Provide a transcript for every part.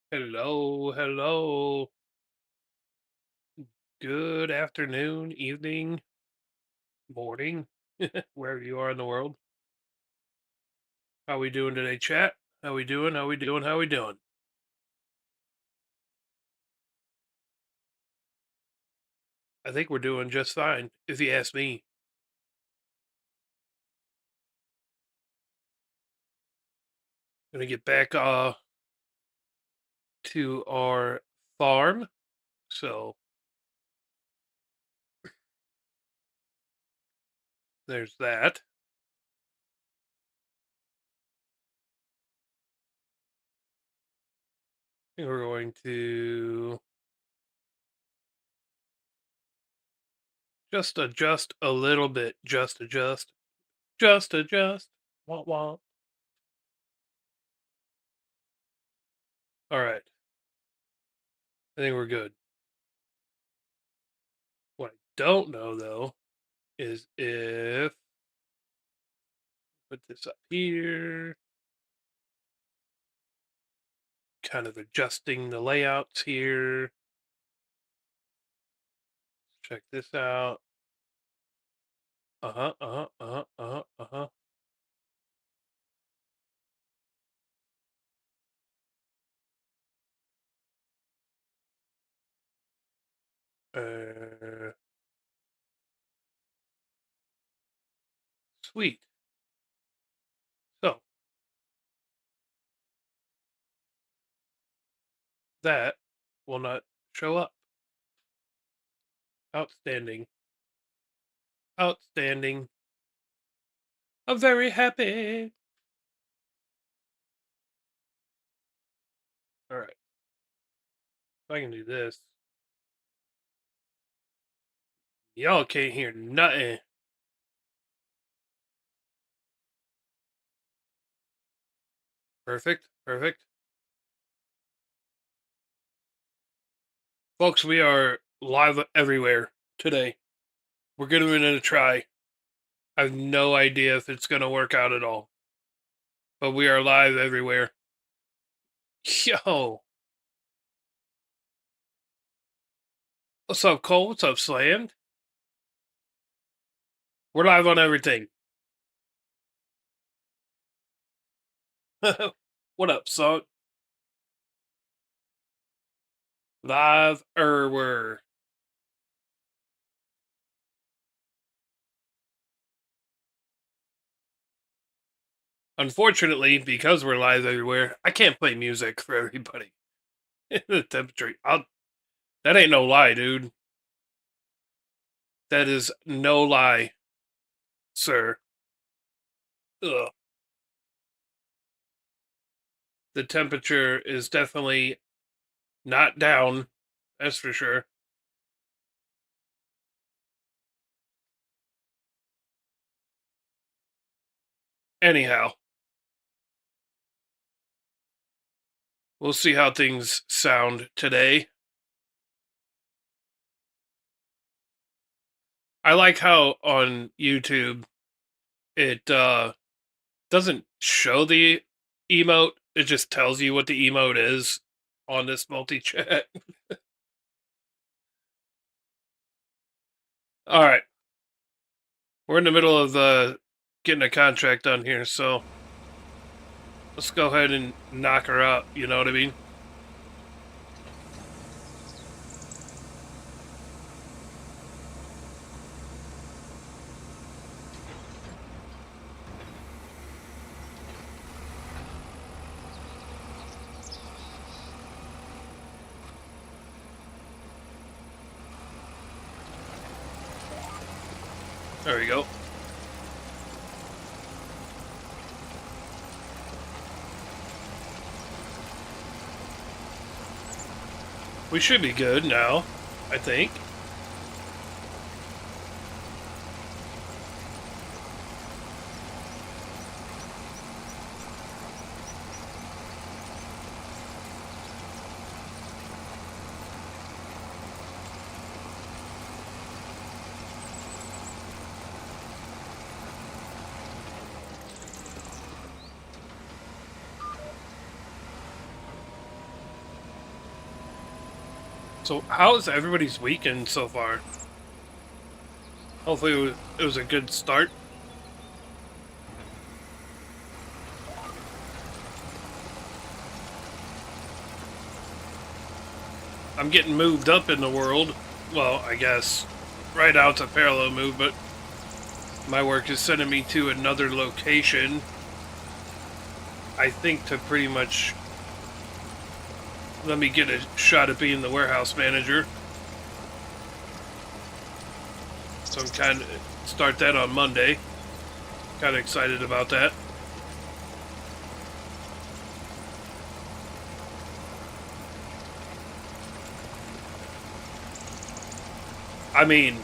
Hello, hello. Good afternoon, evening, morning, wherever you are in the world. How we doing today, chat? How we doing? How we doing? How we doing? I think we're doing just fine, if you ask me. Gonna get back to our farm. So there's that. I think we're going to just adjust a little bit. Just adjust. Just adjust. Womp womp. All right. I think we're good. What I don't know though is if put this up here, kind of adjusting the layouts here. Check this out. Uh-huh, uh-huh, uh-huh, uh-huh, uh-huh. Uh, Sweet. So that will not show up. Outstanding. Outstanding. I'm very happy. All right. If I can do this. Y'all can't hear nothing. Perfect. Perfect. Folks, we are live everywhere today. We're giving it a try. I have no idea if it's going to work out at all. But we are live everywhere. Yo. What's up, Cole? What's up, Slammed? We're live on everything. What up, son? Live everywhere. Unfortunately, because we're live everywhere, I can't play music for everybody. The temperature. That ain't no lie, dude. That is no lie, sir. Ugh. The temperature is definitely not down. That's for sure. Anyhow, we'll see how things sound today. I like how on YouTube it doesn't show the emote. It just tells you what the emote is on this multi-chat. All right. We're in the middle of getting a contract done here, so let's go ahead and knock her out. You know what I mean? There we go. We should be good now, I think. So, how's everybody's weekend so far? Hopefully, it was a good start. I'm getting moved up in the world. Well, I guess right now it's a parallel move, but my work is sending me to another location. I think to pretty much let me get a shot at being the warehouse manager. So I'm kind of start that on Monday. Kind of excited about that. I mean,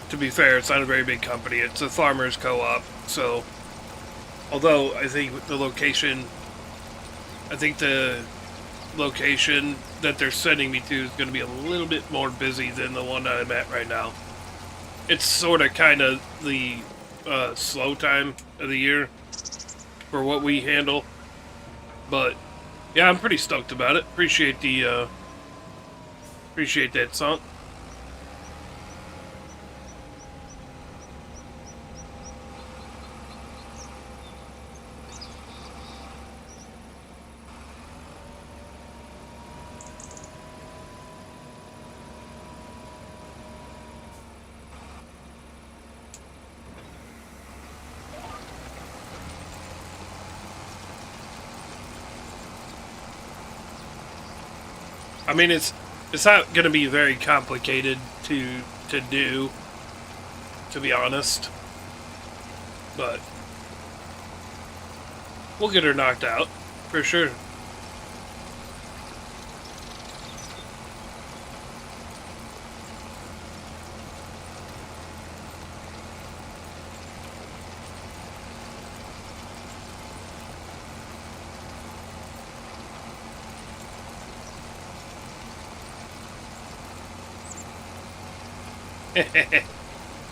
to be fair, it's not a very big company. It's a farmers co-op. So, although I think the location that they're sending me to is going to be a little bit more busy than the one that I'm at right now. It's sort of kind of the slow time of the year for what we handle, but yeah, I'm pretty stoked about it. Appreciate that song. I mean, it's not going to be very complicated to do, to be honest, but we'll get her knocked out for sure.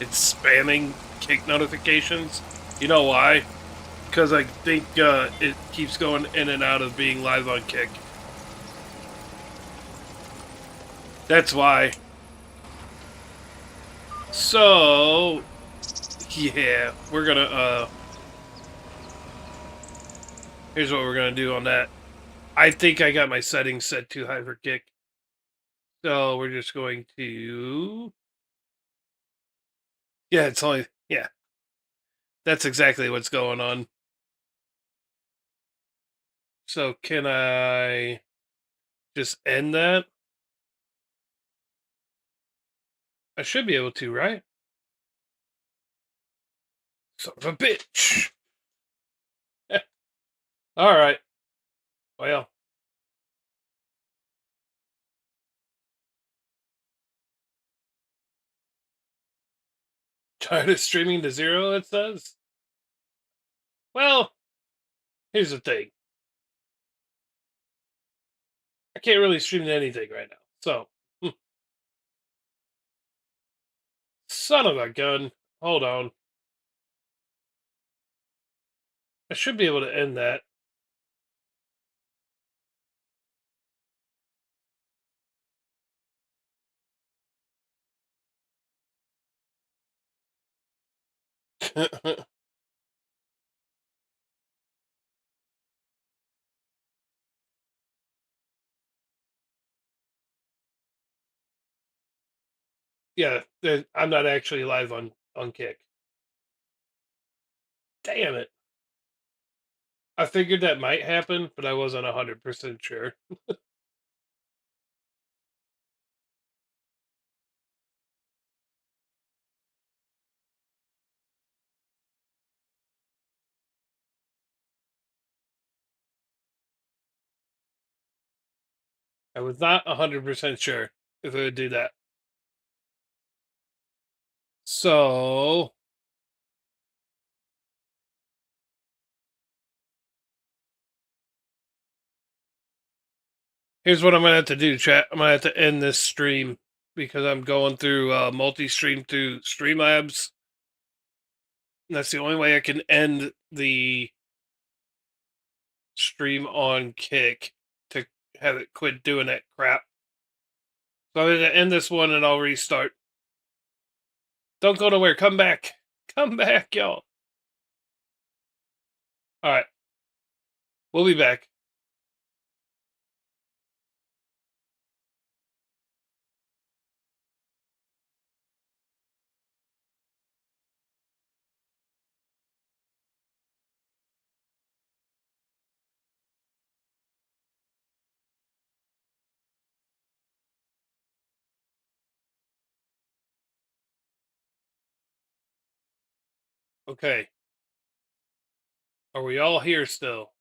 It's spamming kick notifications. You know why? Because I think it keeps going in and out of being live on Kick. That's why. So, yeah, we're gonna, here's what we're gonna do on that. I think I got my settings set too high for Kick. So, we're just going to, yeah, it's only, yeah, that's exactly what's going on. So, can I just end that? I should be able to, right? Son of a bitch. All right. Well, tired of streaming to zero, it says. Well, here's the thing. I can't really stream to anything right now. So, son of a gun. Hold on. I should be able to end that. Yeah, I'm not actually live on Kick. Damn it. I figured that might happen, but I wasn't 100% sure. I was not 100% sure if it would do that. So, here's what I'm going to have to do, chat. I'm going to have to end this stream because I'm going through multi stream through Streamlabs. And that's the only way I can end the stream on Kick to have it quit doing that crap. So I'm gonna end this one and I'll restart. Don't go nowhere. Come back. Come back, y'all. All right. We'll be back. Okay. Are we all here still?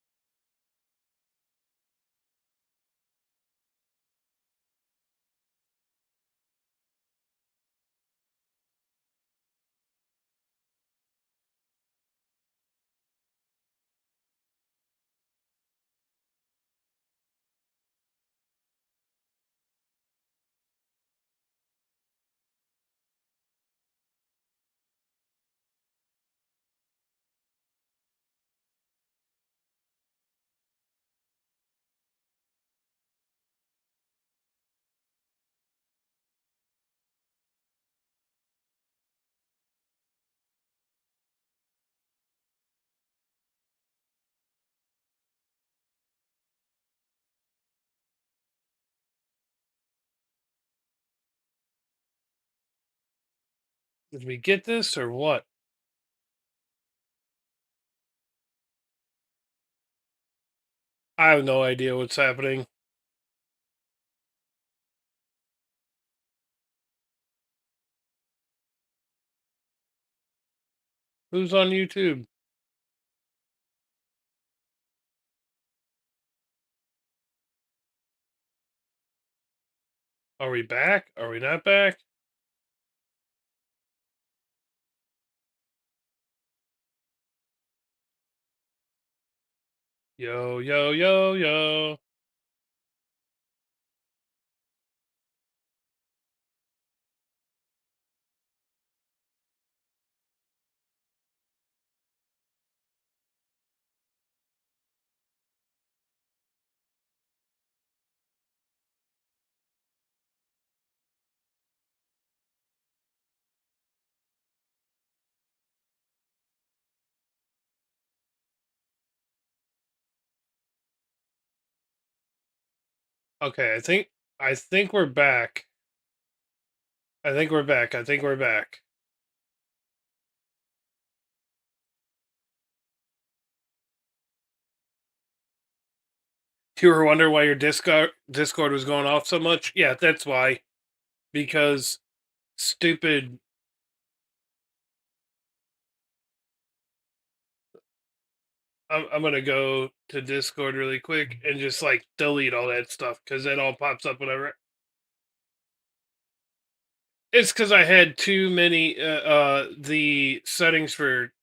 Did we get this or what? I have no idea what's happening. Who's on YouTube? Are we back? Are we not back? Yo, yo, yo, yo. Okay, I think we're back. I think we're back. I think we're back. You were wondering why your Discord was going off so much? Yeah, that's why. Because stupid. I'm gonna go to Discord really quick and just like delete all that stuff because it all pops up whenever. It's because I had too many. The settings for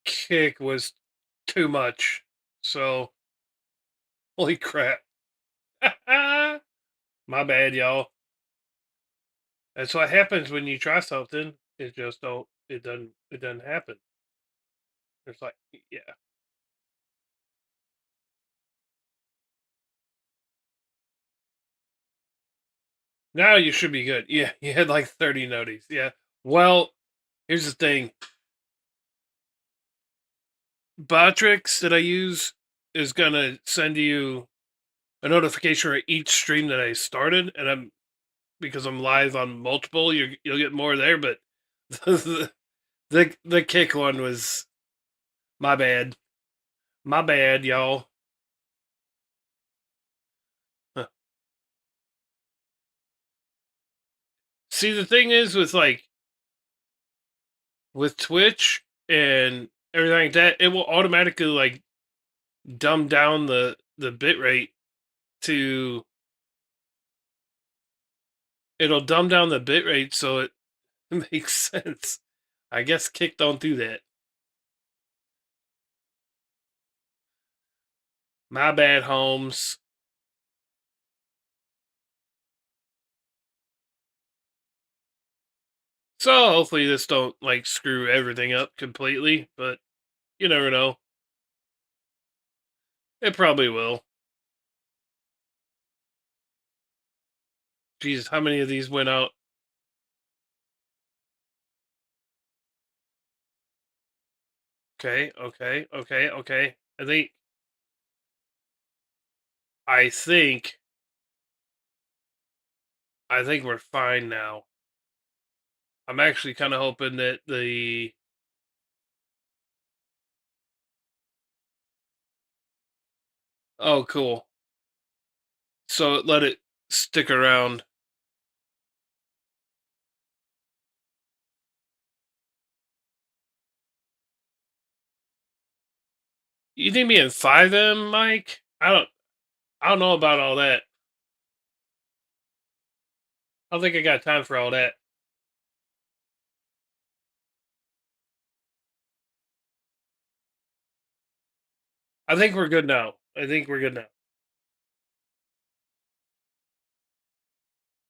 Kick was too much. So holy crap! My bad, y'all. That's what happens when you try something. It just don't. It doesn't. It doesn't happen. It's like, yeah. Now you should be good. Yeah, you had like 30 noties. Yeah. Well, here's the thing. Botrix that I use is gonna send you a notification for each stream that I started, and I'm because I'm live on multiple. You'll get more there, but the, the kick one was my bad. My bad, y'all. See, the thing is with like with Twitch and everything like that, it will automatically like dumb down the bit rate to it'll dumb down the bit rate so it makes sense. I guess Kick don't do that. My bad, Holmes. So hopefully this don't like screw everything up completely, but you never know. It probably will. Jesus, how many of these went out? Okay, okay, okay, okay. I think I think we're fine now. I'm actually kind of hoping that the oh cool. So let it stick around. You need me in 5M, Mike? I don't know about all that. I don't think I got time for all that. I think we're good now. I think we're good now.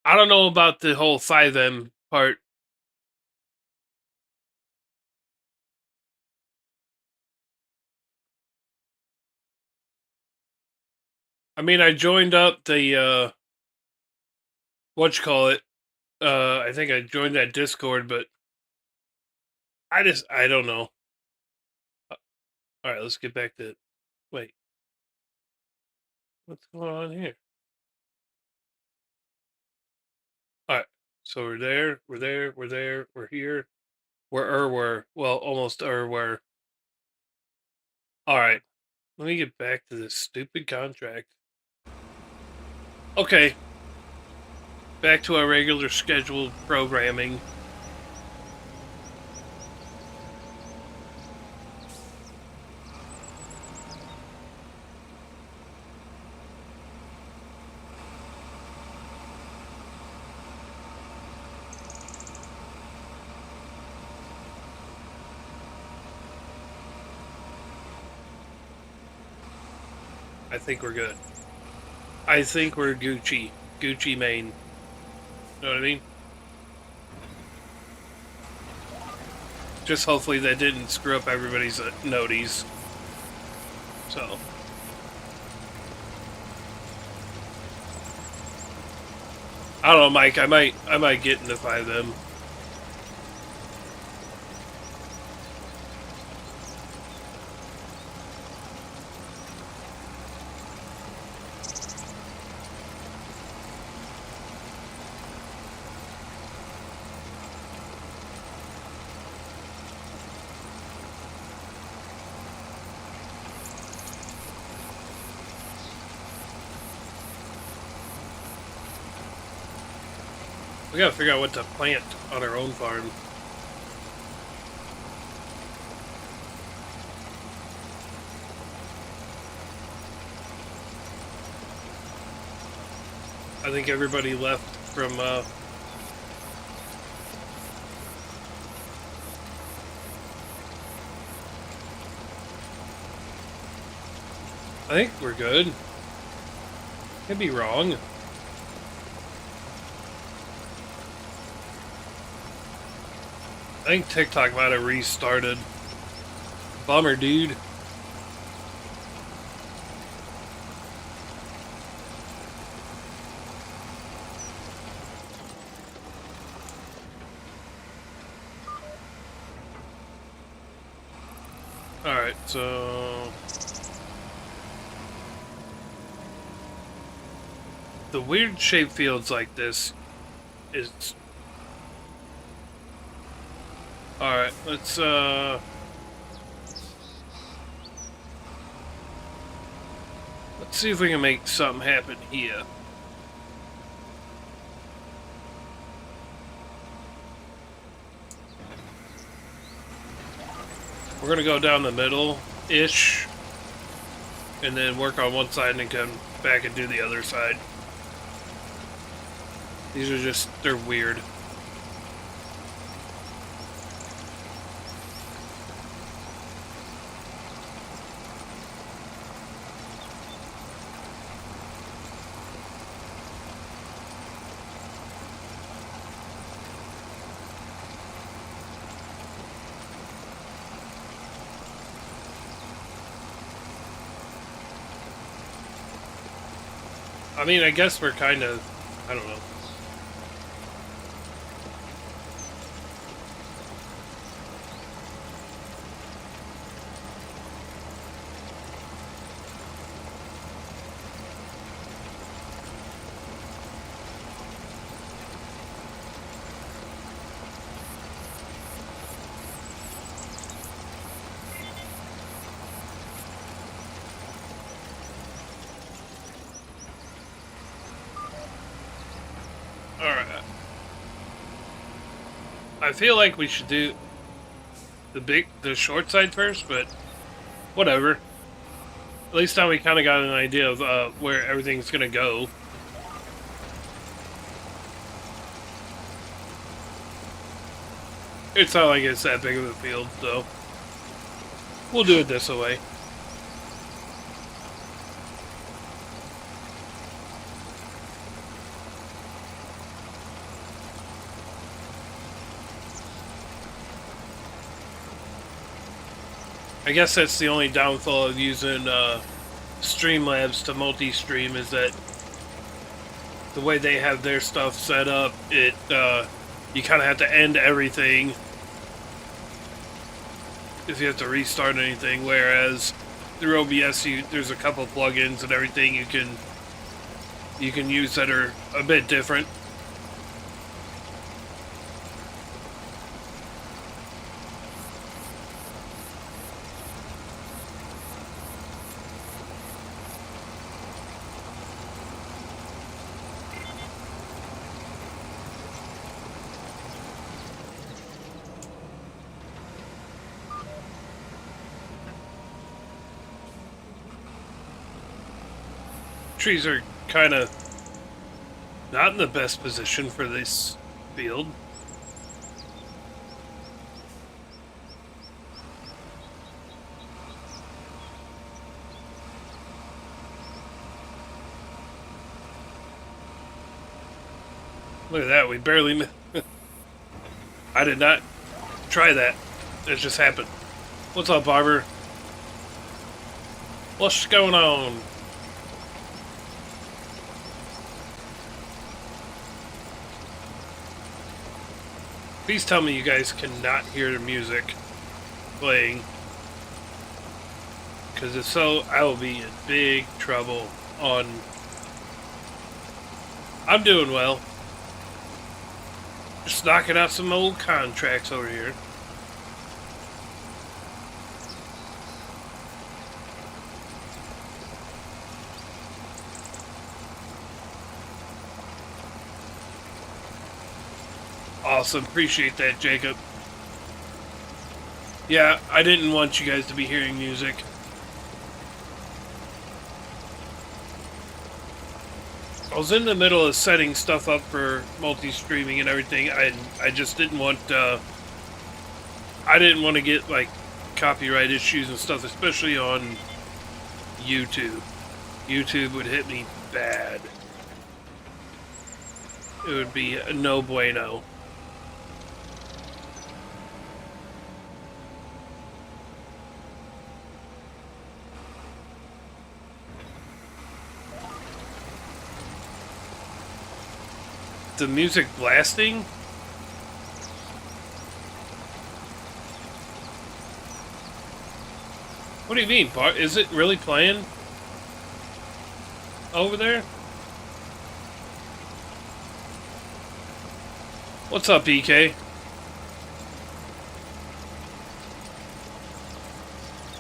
I don't know about the whole 5M part. I mean, I joined up the what you call it. I think I joined that Discord, but I don't know. All right, let's get back to wait. What's going on here? All right, so we're there. We're here. We're well, almost we're. All right, let me get back to this stupid contract. Okay, back to our regular scheduled programming. I think we're good. I think we're Gucci. Gucci Mane. You know what I mean? Just hopefully that didn't screw up everybody's noties. So. I don't know, Mike. I might get into 5M. We gotta figure out what to plant on our own farm. I think everybody left from I think we're good. Could be wrong. I think TikTok might have restarted. Bummer, dude. Alright, so the weird shaped fields like this is alright, let's see if we can make something happen here. We're gonna go down the middle-ish and then work on one side and then come back and do the other side. These are just, they're weird. I mean, I guess we're kind of, I don't know. Alright. I feel like we should do the short side first, but whatever. At least now we kind of got an idea of where everything's gonna go. It's not like it's that big of a field, so we'll do it this way. I guess that's the only downfall of using Streamlabs to multi-stream is that the way they have their stuff set up, you kind of have to end everything if you have to restart anything, whereas through OBS there's a couple plugins and everything you can use that are a bit different. Trees are kind of not in the best position for this field. Look at that, we barely I did not try that. It just happened. What's up, Barber? What's going on? Please tell me you guys cannot hear the music playing. Because if so, I will be in big trouble on... I'm doing well. Just knocking out some old contracts over here. Awesome. Appreciate that, Jacob. Yeah, I didn't want you guys to be hearing music. I was in the middle of setting stuff up for multi-streaming and everything. I just didn't want I didn't want to get like copyright issues and stuff, especially on YouTube. YouTube would hit me bad. It would be a no bueno. The music blasting? What do you mean, Bart? Is it really playing over there? What's up, EK?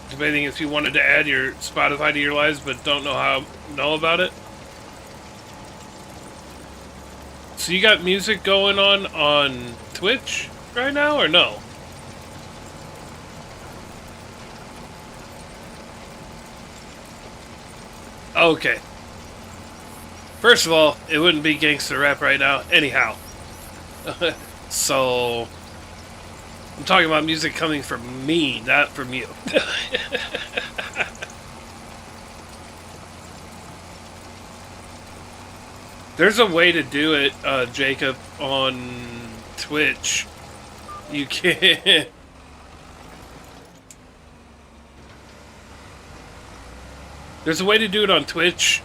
Debating if you wanted to add your Spotify to your lives, but don't know about it. So you got music going on Twitch right now, or no? Okay. First of all, it wouldn't be gangster rap right now, anyhow. So, I'm talking about music coming from me, not from you. There's a way to do it, Jacob, on Twitch. You can't... There's a way to do it on Twitch.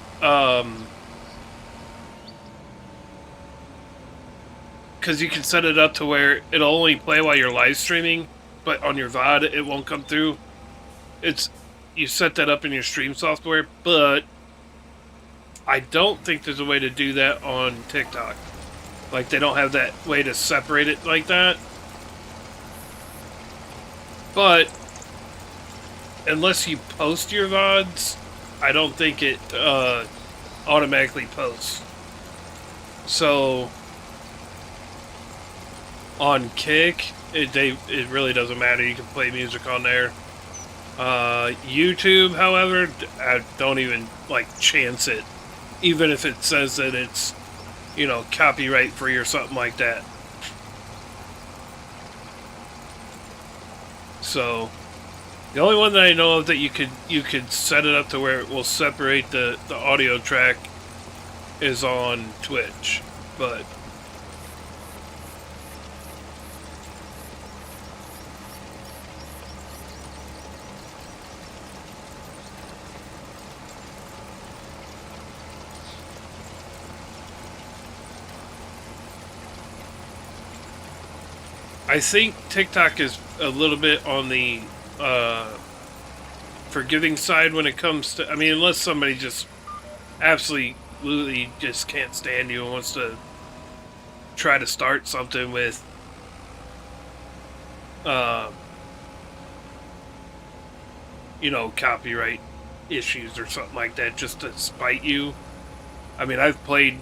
Because you can set it up to where it'll only play while you're live streaming, but on your VOD it won't come through. You set that up in your stream software, but I don't think there's a way to do that on TikTok. Like, they don't have that way to separate it like that. But unless you post your VODs, I don't think it automatically posts. So On Kick, it really doesn't matter. You can play music on there. YouTube, however, I don't even like chance it, even if it says that it's, you know, copyright free or something like that. So the only one that I know of that you could set it up to where it will separate the audio track is on Twitch, but I think TikTok is a little bit on the forgiving side when it comes to, I mean, unless somebody just absolutely just can't stand you and wants to try to start something with you know, copyright issues or something like that just to spite you. I mean, I've played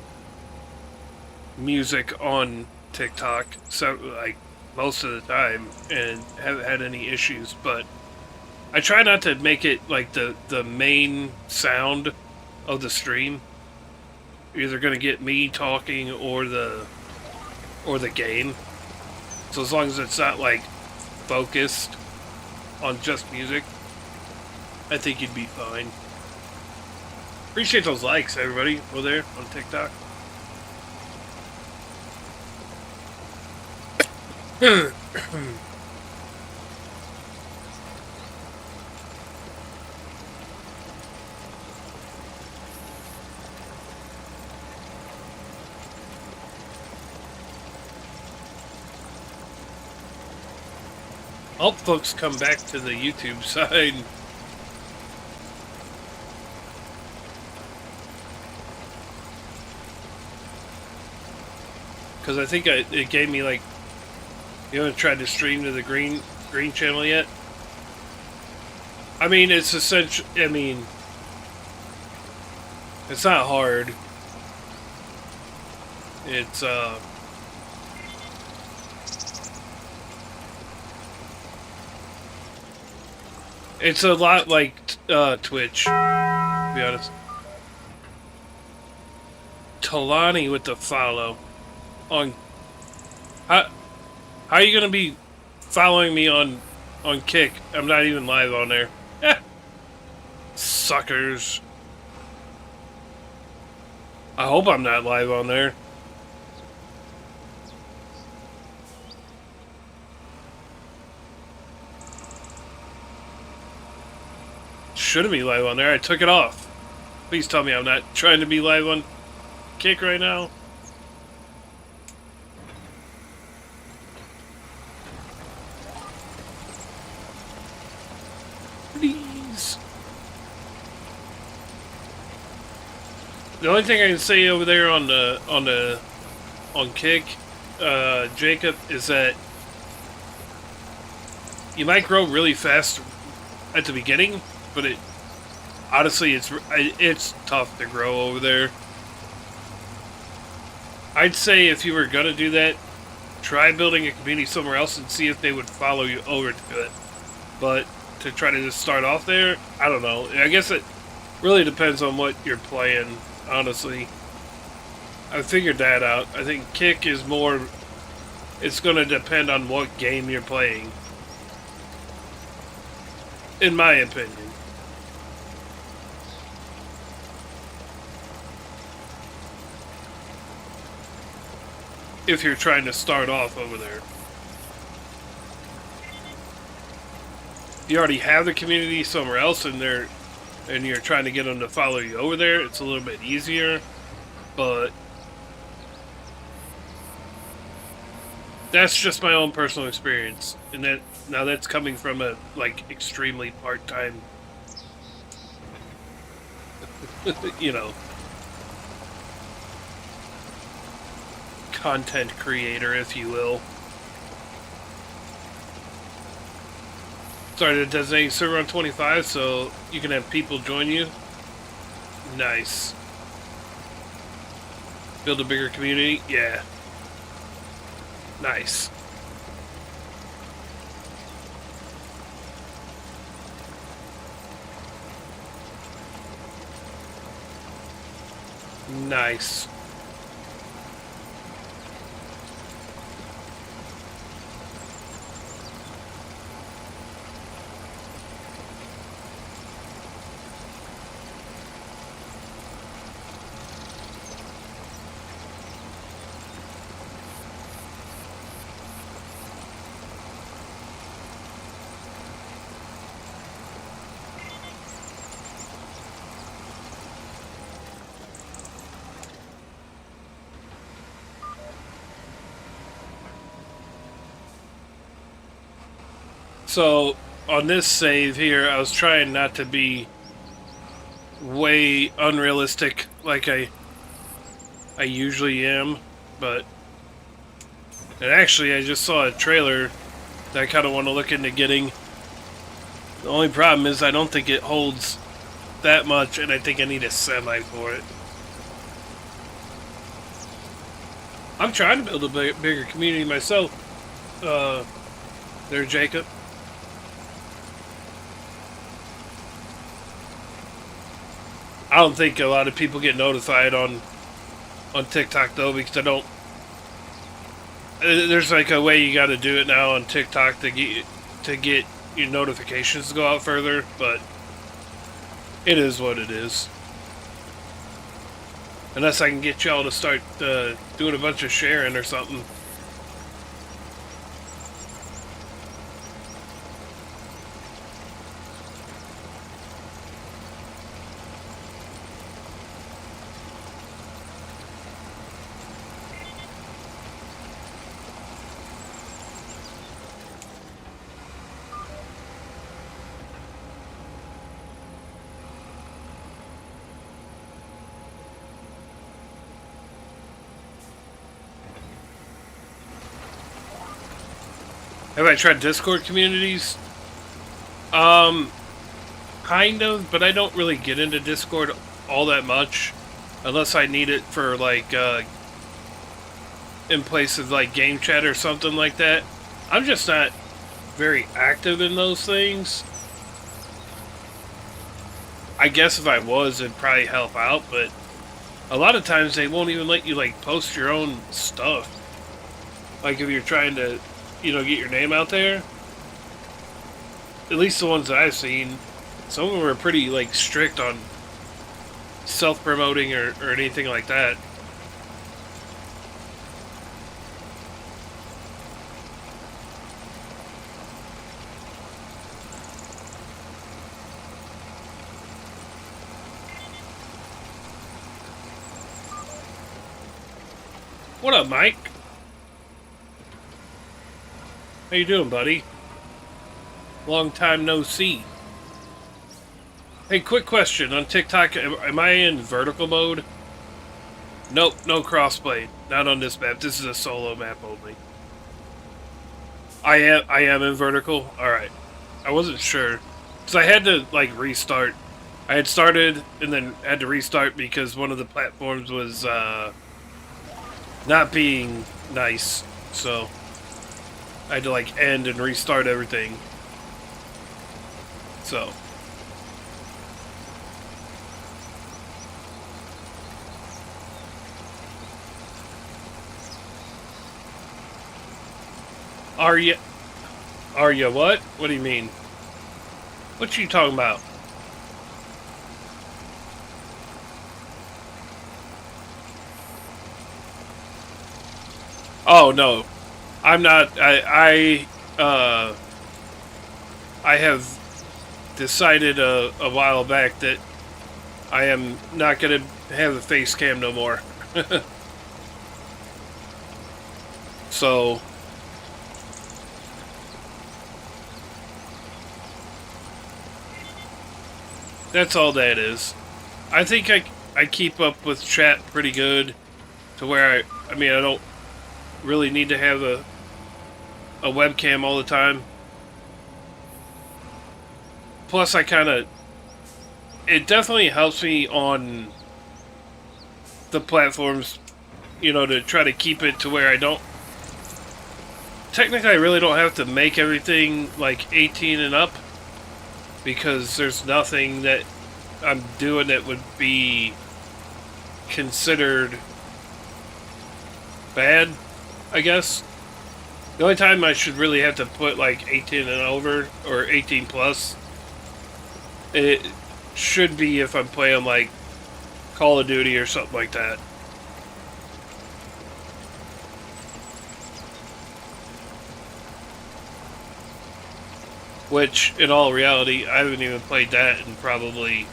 music on TikTok, so like most of the time, and haven't had any issues, but I try not to make it like the main sound of the stream. You're either gonna get me talking or the game. So as long as it's not like focused on just music, I think you'd be fine. Appreciate those likes, everybody, over there on TikTok. Hope folks come back to the YouTube side. Because I think it gave me like, you haven't tried to stream to the green channel yet? I mean, it's essential. I mean, it's not hard. It's it's a lot like Twitch, to be honest. Talani with the follow on. How are you gonna be following me on Kick? I'm not even live on there. Suckers. I hope I'm not live on there. Shouldn't be live on there. I took it off. Please tell me I'm not trying to be live on Kick right now. Please. The only thing I can say over there on Kick, Jacob, is that you might grow really fast at the beginning, but honestly it's tough to grow over there. I'd say if you were gonna do that, try building a community somewhere else and see if they would follow you over to it. But to try to just start off there, I don't know. I guess it really depends on what you're playing, honestly. I figured that out. I think Kick is more, it's gonna depend on what game you're playing, in my opinion. If you're trying to start off over there. You already have the community somewhere else and you're trying to get them to follow you over there, it's a little bit easier, but that's just my own personal experience. And that's coming from a like extremely part-time you know, content creator, if you will. Sorry, to designate server on 25 so you can have people join you. Nice. Build a bigger community? Yeah. Nice. Nice. So, on this save here, I was trying not to be way unrealistic like I usually am, but... And actually, I just saw a trailer that I kind of want to look into getting. The only problem is I don't think it holds that much, and I think I need a semi for it. I'm trying to build a bigger community myself. There, Jacob. I don't think a lot of people get notified on TikTok though, because I don't. There's like a way you got to do it now on TikTok to get your notifications to go out further, but it is what it is. Unless I can get y'all to start doing a bunch of sharing or something. Have I tried Discord communities? Kind of, but I don't really get into Discord all that much. Unless I need it for, like, in place of, like, game chat or something like that. I'm just not very active in those things. I guess if I was, it'd probably help out, but a lot of times they won't even let you, like, post your own stuff. Like, if you're trying to, you know, get your name out there. At least the ones that I've seen, some of them are pretty, like, strict on self-promoting or anything like that. What up, Mike? How you doing, buddy? Long time no see. Hey, quick question. On TikTok, am I in vertical mode? Nope, no crossplay. Not on this map. This is a solo map only. I am in vertical? Alright. I wasn't sure. Because I had to, like, restart. I had started and then had to restart because one of the platforms was, not being nice. So I had to, like, end and restart everything. So Are you what? What do you mean? What you talking about? Oh no. I'm not. I have decided a while back that I am not going to have a face cam no more. So that's all that is. I think I keep up with chat pretty good to where I mean I don't really need to have a webcam all the time. Plus I kind of it definitely helps me on the platforms, you know, to try to keep it to where I don't technically I really don't have to make everything like 18 and up because there's nothing that I'm doing that would be considered bad, I guess. The only time I should really have to put like 18 and over or 18 plus, it should be if I'm playing like Call of Duty or something like that. Which, in all reality, I haven't even played that in probably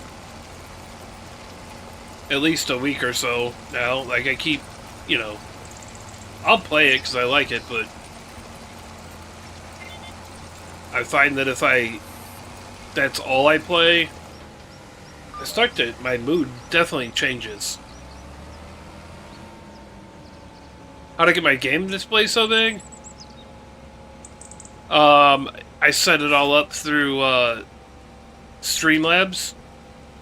at least a week or so now. Like, I keep, you know, I'll play it because I like it, but I find that if that's all I play, my mood definitely changes. How to get my game display so big? I set it all up through Streamlabs,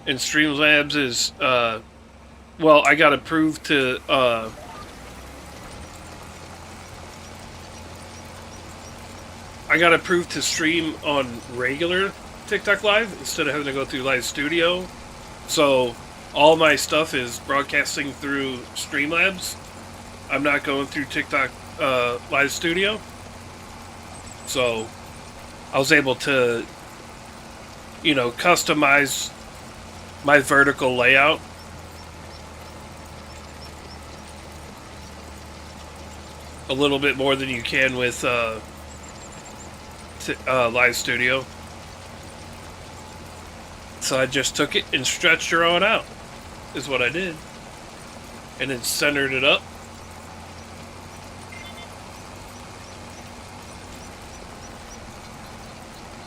and Streamlabs is well, I got approved to stream on regular TikTok Live instead of having to go through Live Studio. So all my stuff is broadcasting through Streamlabs. I'm not going through TikTok Live Studio. So I was able to, you know, customize my vertical layout. A little bit more than you can with Live Studio. So I just took it and stretched her on out, is what I did. And then centered it up.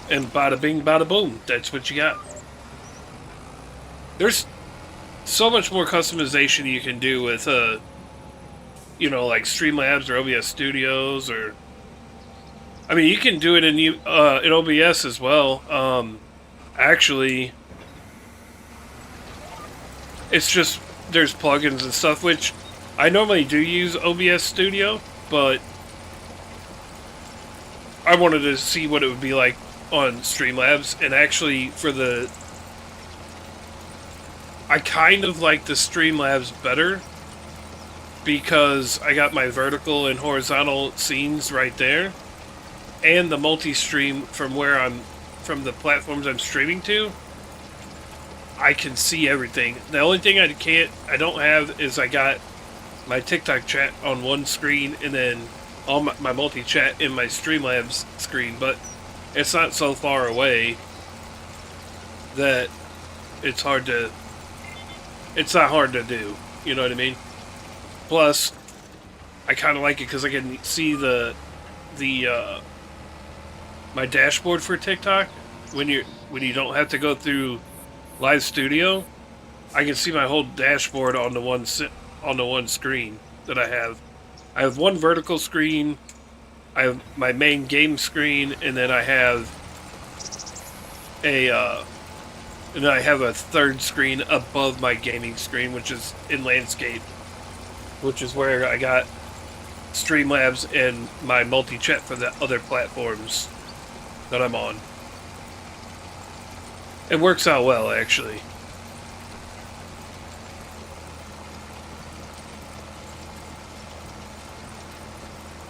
And bada bing, bada boom. That's what you got. There's so much more customization you can do with, you know, like Streamlabs or OBS Studios, or I mean, you can do it in OBS as well. Actually, it's just there's plugins and stuff, which I normally do use OBS Studio, but I wanted to see what it would be like on Streamlabs, and actually I kind of like the Streamlabs better because I got my vertical and horizontal scenes right there, and the multi-stream from the platforms I'm streaming to. I can see everything. The only thing I don't have is I got my TikTok chat on one screen and then all my multi-chat in my Streamlabs screen, but it's not so far away that it's not hard to do. You know what I mean? Plus, I kind of like it because I can see my dashboard for TikTok when you don't have to go through Live Studio. I can see my whole dashboard on the one screen that I have. I have one vertical screen. I have my main game screen, and then I have a third screen above my gaming screen, which is in landscape, which is where I got Streamlabs and my multi-chat for the other platforms that I'm on. It works out well, actually.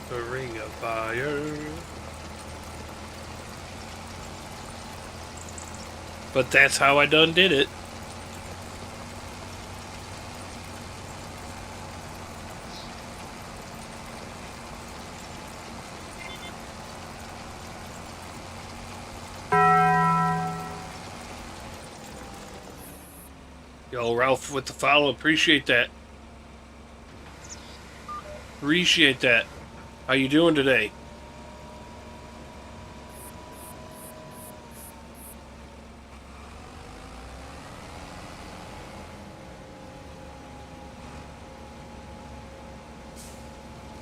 The Ring of Fire. But that's how I done did it. Yo, Ralph with the follow. Appreciate that. Appreciate that. How you doing today?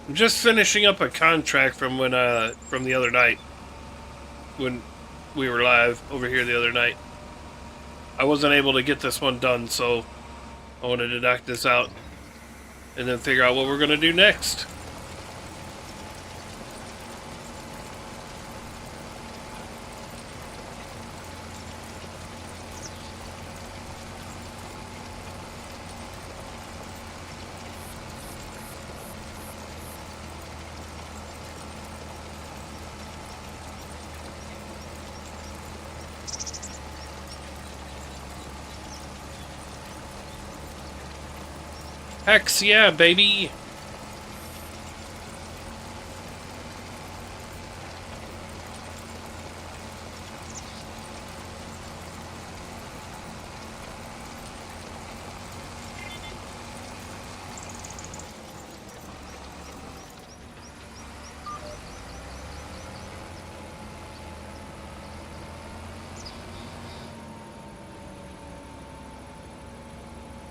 I'm just finishing up a contract from from the other night when we were live over here the other night. I wasn't able to get this one done, so I wanted to knock this out and then figure out what we're going to do next. Hex yeah, baby!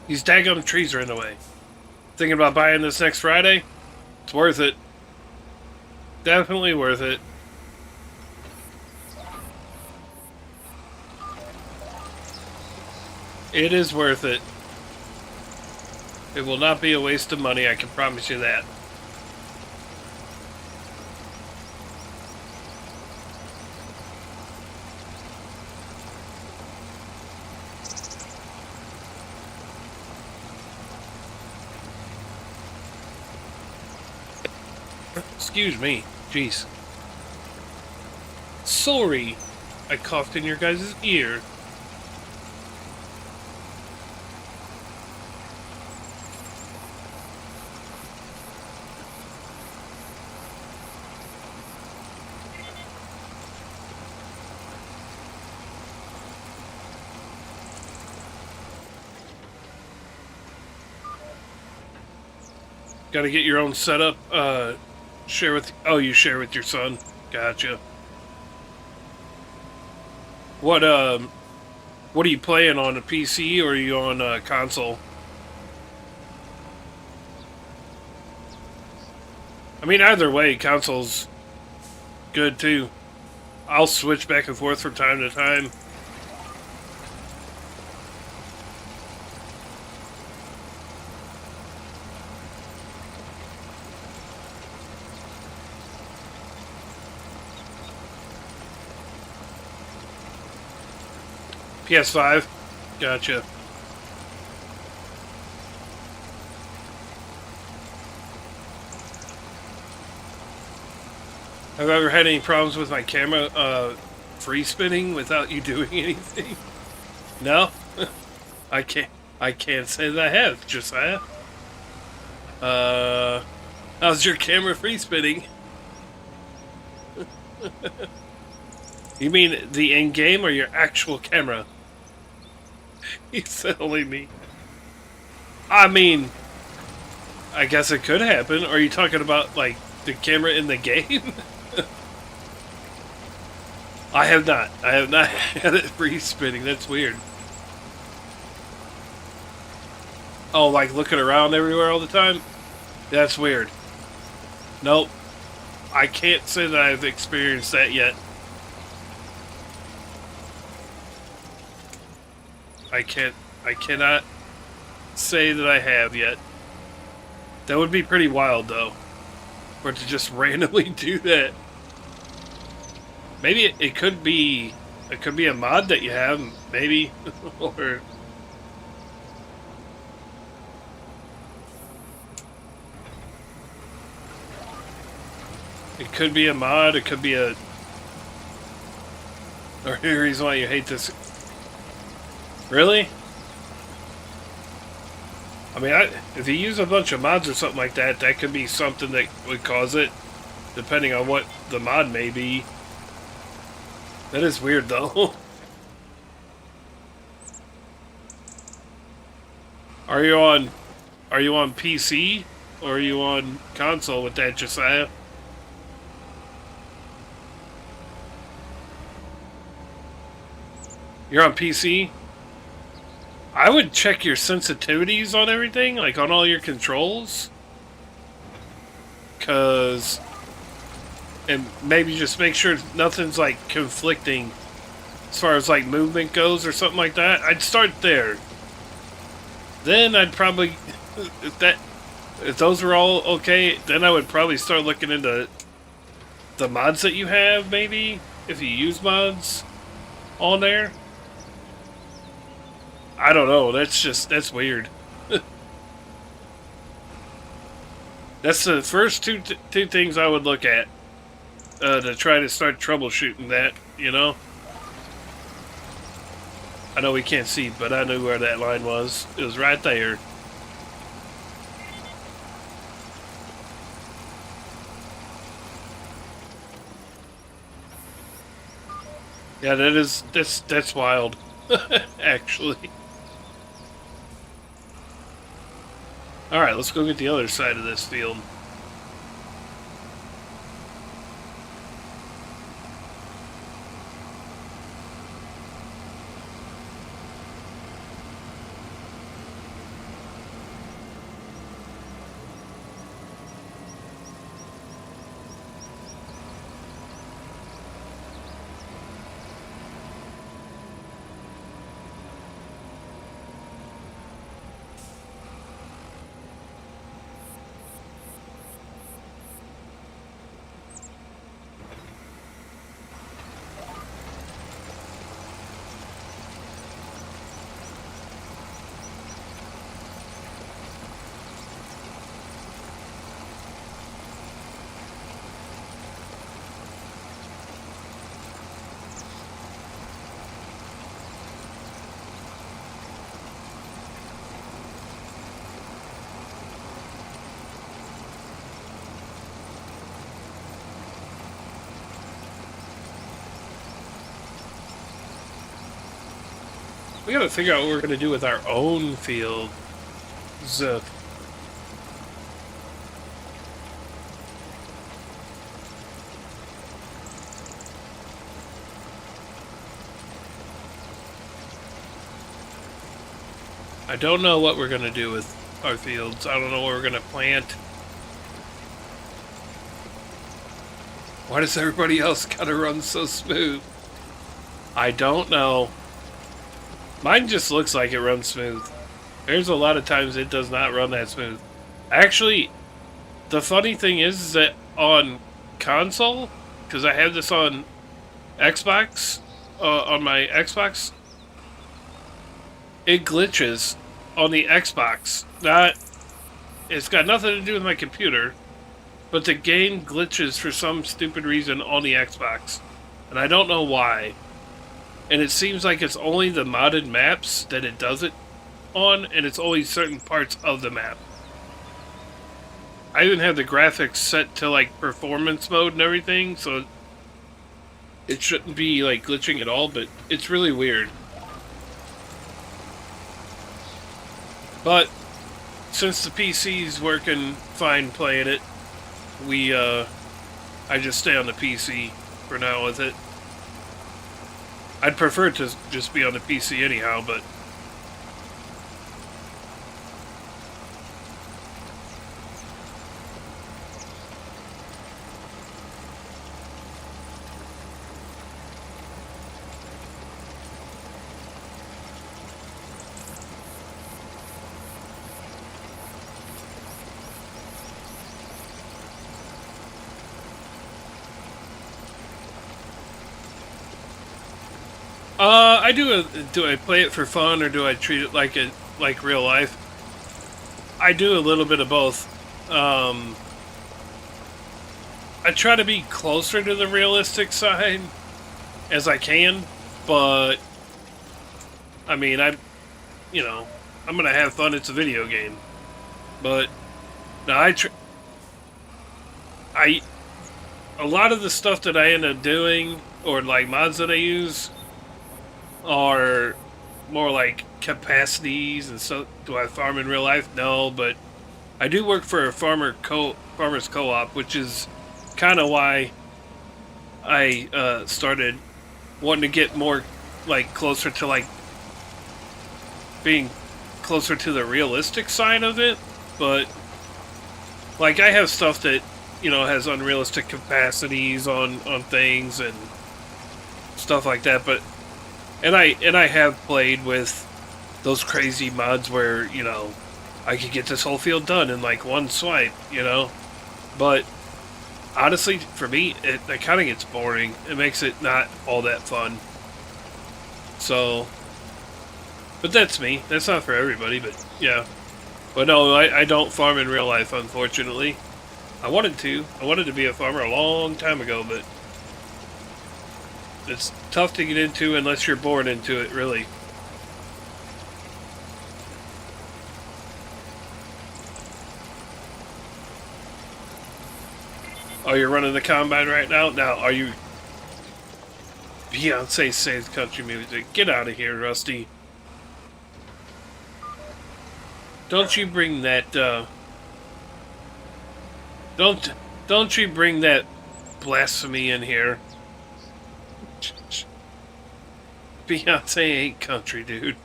These daggum trees are in the way. Thinking about buying this next Friday? It's worth it. Definitely worth it. It is worth it. It will not be a waste of money, I can promise you that. Excuse me. Jeez. Sorry. I coughed in your guys' ear. Gotta get your own setup, share with... Oh, you share with your son. Gotcha. What are you playing on, a PC or are you on a console? I mean, either way, console's good too. I'll switch back and forth from time to time. PS5? Gotcha. Have I ever had any problems with my camera free spinning without you doing anything? No? I can't say that I have, Josiah. How's your camera free spinning? You mean the in-game or your actual camera? You said only me. I mean, I guess it could happen. Are you talking about, like, the camera in the game? I have not. I have not had it free spinning. That's weird. Oh, like looking around everywhere all the time? That's weird. Nope. I can't say that I've experienced that yet. I cannot say that I have yet. That would be pretty wild, though. For it to just randomly do that. Maybe it could be a mod that you have, maybe, or it could be a mod. It could be a reason why you hate this. Really? I mean, if you use a bunch of mods or something like that, that could be something that would cause it, depending on what the mod may be. That is weird, though. Are you on PC or are you on console with that, Josiah? You're on PC? I would check your sensitivities on everything, like on all your controls. And maybe just make sure nothing's like conflicting as far as like movement goes or something like that. I'd start there. Then I'd probably, if those were all okay, then I would probably start looking into the mods that you have, maybe, if you use mods on there. I don't know. That's weird. That's the first two things I would look at to try to start troubleshooting that. You know. I know we can't see, but I knew where that line was. It was right there. Yeah, that's wild. Actually. Alright, let's go get the other side of this field. We gotta figure out what we're gonna do with our own field. I don't know what we're gonna do with our fields. I don't know what we're gonna plant. Why does everybody else gotta run so smooth? I don't know. Mine just looks like it runs smooth. There's a lot of times it does not run that smooth. Actually, the funny thing is that on console, because I have this on Xbox, on my Xbox, it glitches on the Xbox. It's got nothing to do with my computer, but the game glitches for some stupid reason on the Xbox, and I don't know why. And it seems like it's only the modded maps that it does it on, and it's only certain parts of the map. I even have the graphics set to like performance mode and everything, so it shouldn't be like glitching at all, but it's really weird. But since the PC's working fine playing it, I just stay on the PC for now with it. I'd prefer to just be on the PC anyhow, but do I play it for fun or do I treat it like real life? I do a little bit of both. I try to be closer to the realistic side as I can, but I mean, I'm gonna have fun. It's a video game, but no, a lot of the stuff that I end up doing or like mods that I use are more like capacities and so. Do I farm in real life? No, but I do work for a farmers co-op, which is kind of why I started wanting to get more like closer to like being closer to the realistic side of it. But like I have stuff that has unrealistic capacities on things and stuff like that, but and I have played with those crazy mods where I could get this whole field done in like one swipe, but honestly for me it kind of gets boring. It makes it not all that fun. So but that's me. That's not for everybody, but yeah. But no, I don't farm in real life, unfortunately. I wanted to be a farmer a long time ago, but it's tough to get into unless you're born into it, really. Oh, you're running the combine right now? Now, are you Beyonce saves country music. Get out of here, Rusty. Don't you bring that, don't you bring that blasphemy in here. Beyonce ain't country, dude.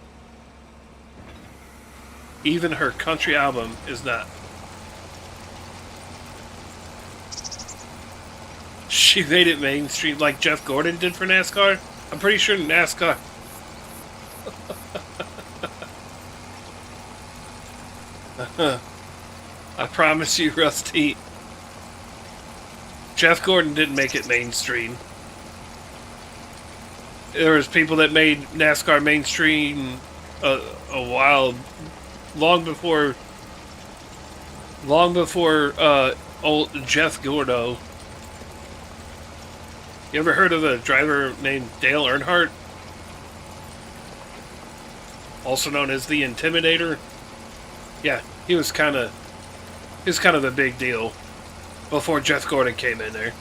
Even her country album is not. She made it mainstream like Jeff Gordon did for NASCAR. I'm pretty sure NASCAR. I promise you, Rusty. Jeff Gordon didn't make it mainstream. There was people that made NASCAR mainstream a while, long before old Jeff Gordo. You ever heard of a driver named Dale Earnhardt? Also known as the Intimidator? Yeah, he was kind of a big deal before Jeff Gordon came in there.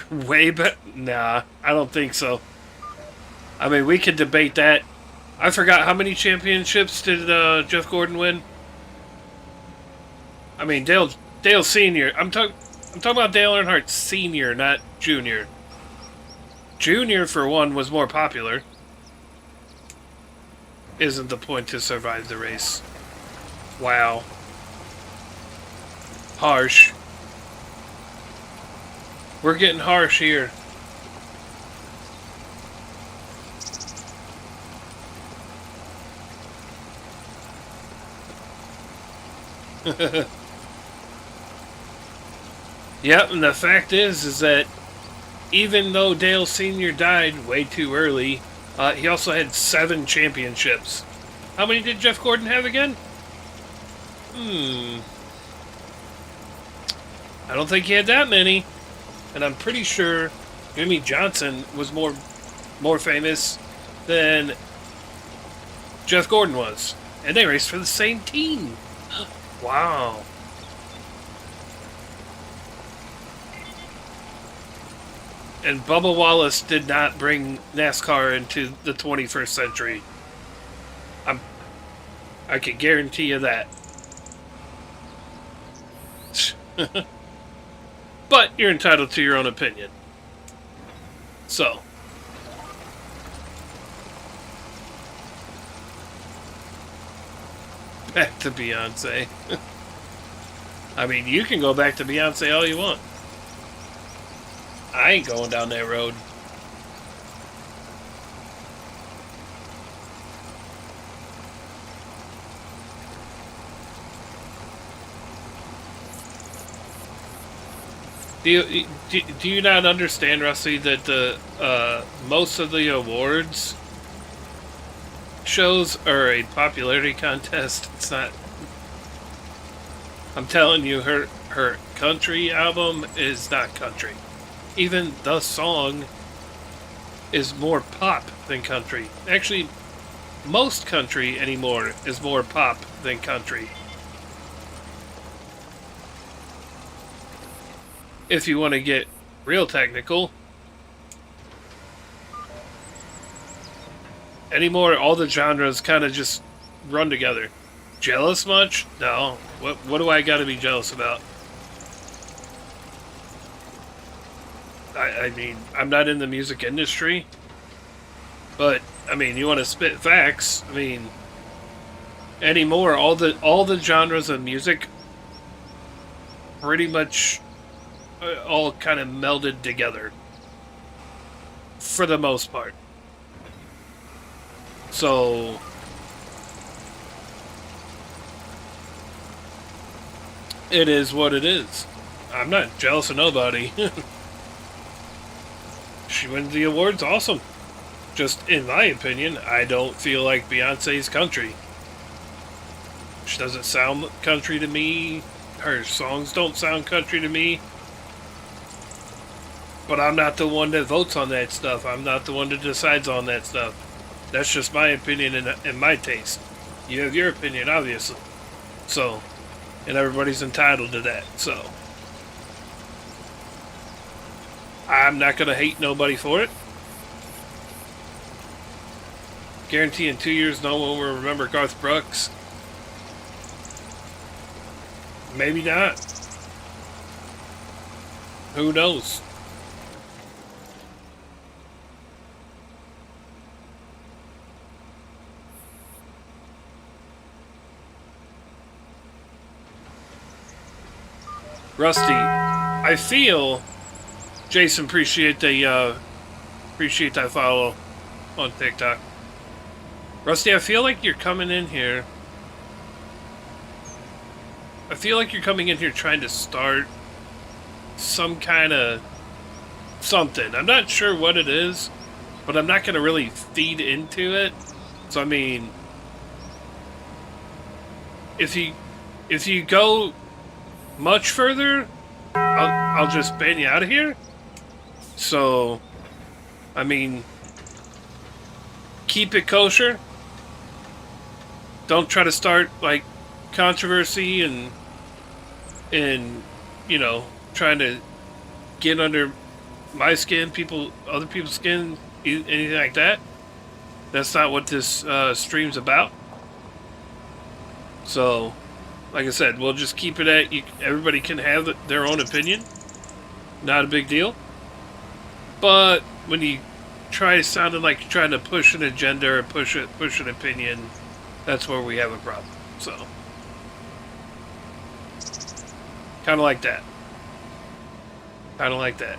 Way better? Nah, I don't think so. I mean, we could debate that. I forgot how many championships did Jeff Gordon win? I mean, Dale Senior. I'm talking about Dale Earnhardt Senior, not Junior. Junior, for one, was more popular. Isn't the point to survive the race? Wow. Harsh. We're getting harsh here. Yep, and the fact is that even though Dale Sr. died way too early, he also had 7 championships. How many did Jeff Gordon have again? I don't think he had that many. And I'm pretty sure Jimmy Johnson was more famous than Jeff Gordon was. And they raced for the same team. Wow. And Bubba Wallace did not bring NASCAR into the 21st century. I can guarantee you that. But you're entitled to your own opinion. So. Back to Beyonce. I mean, you can go back to Beyonce all you want. I ain't going down that road. Do you not understand, Rusty, that the most of the awards shows are a popularity contest? It's not. I'm telling you, her country album is not country. Even the song is more pop than country. Actually, most country anymore is more pop than country. If you want to get real technical. Anymore, all the genres kind of just run together. Jealous much? No. What do I got to be jealous about? I mean, I'm not in the music industry, but I mean, you want to spit facts? I mean, anymore, all the genres of music pretty much all kind of melded together for the most part. So it is what it is. I'm not jealous of nobody. She wins the awards, awesome. Just in my opinion, I don't feel like Beyonce's country. She doesn't sound country to me. Her songs don't sound country to me. But I'm not the one that votes on that stuff. I'm not the one that decides on that stuff. That's just my opinion and my taste. You have your opinion, obviously. So, and everybody's entitled to that. So, I'm not gonna hate nobody for it. Guarantee in 2 years no one will remember Garth Brooks. Maybe not. Who knows? Rusty, I feel Jason appreciate that follow on TikTok. Rusty, I feel like you're coming in here. I feel like you're coming in here trying to start some kind of something. I'm not sure what it is, but I'm not going to really feed into it. So I mean, if you go much further, I'll just ban you out of here. So, I mean, keep it kosher. Don't try to start like controversy and you know, trying to get under my skin, other people's skin, anything like that. That's not what this stream's about. So, like I said, we'll just keep it at everybody can have their own opinion. Not a big deal. But when you try sounding like you're trying to push an agenda or push an opinion, that's where we have a problem. So, kind of like that. Kind of like that.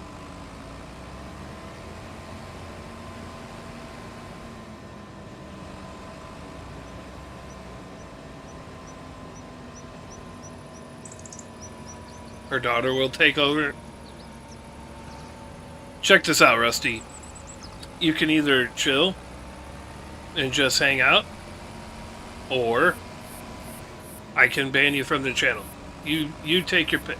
Her daughter will take over. Check this out, Rusty. You can either chill and just hang out, or I can ban you from the channel. You take your pick.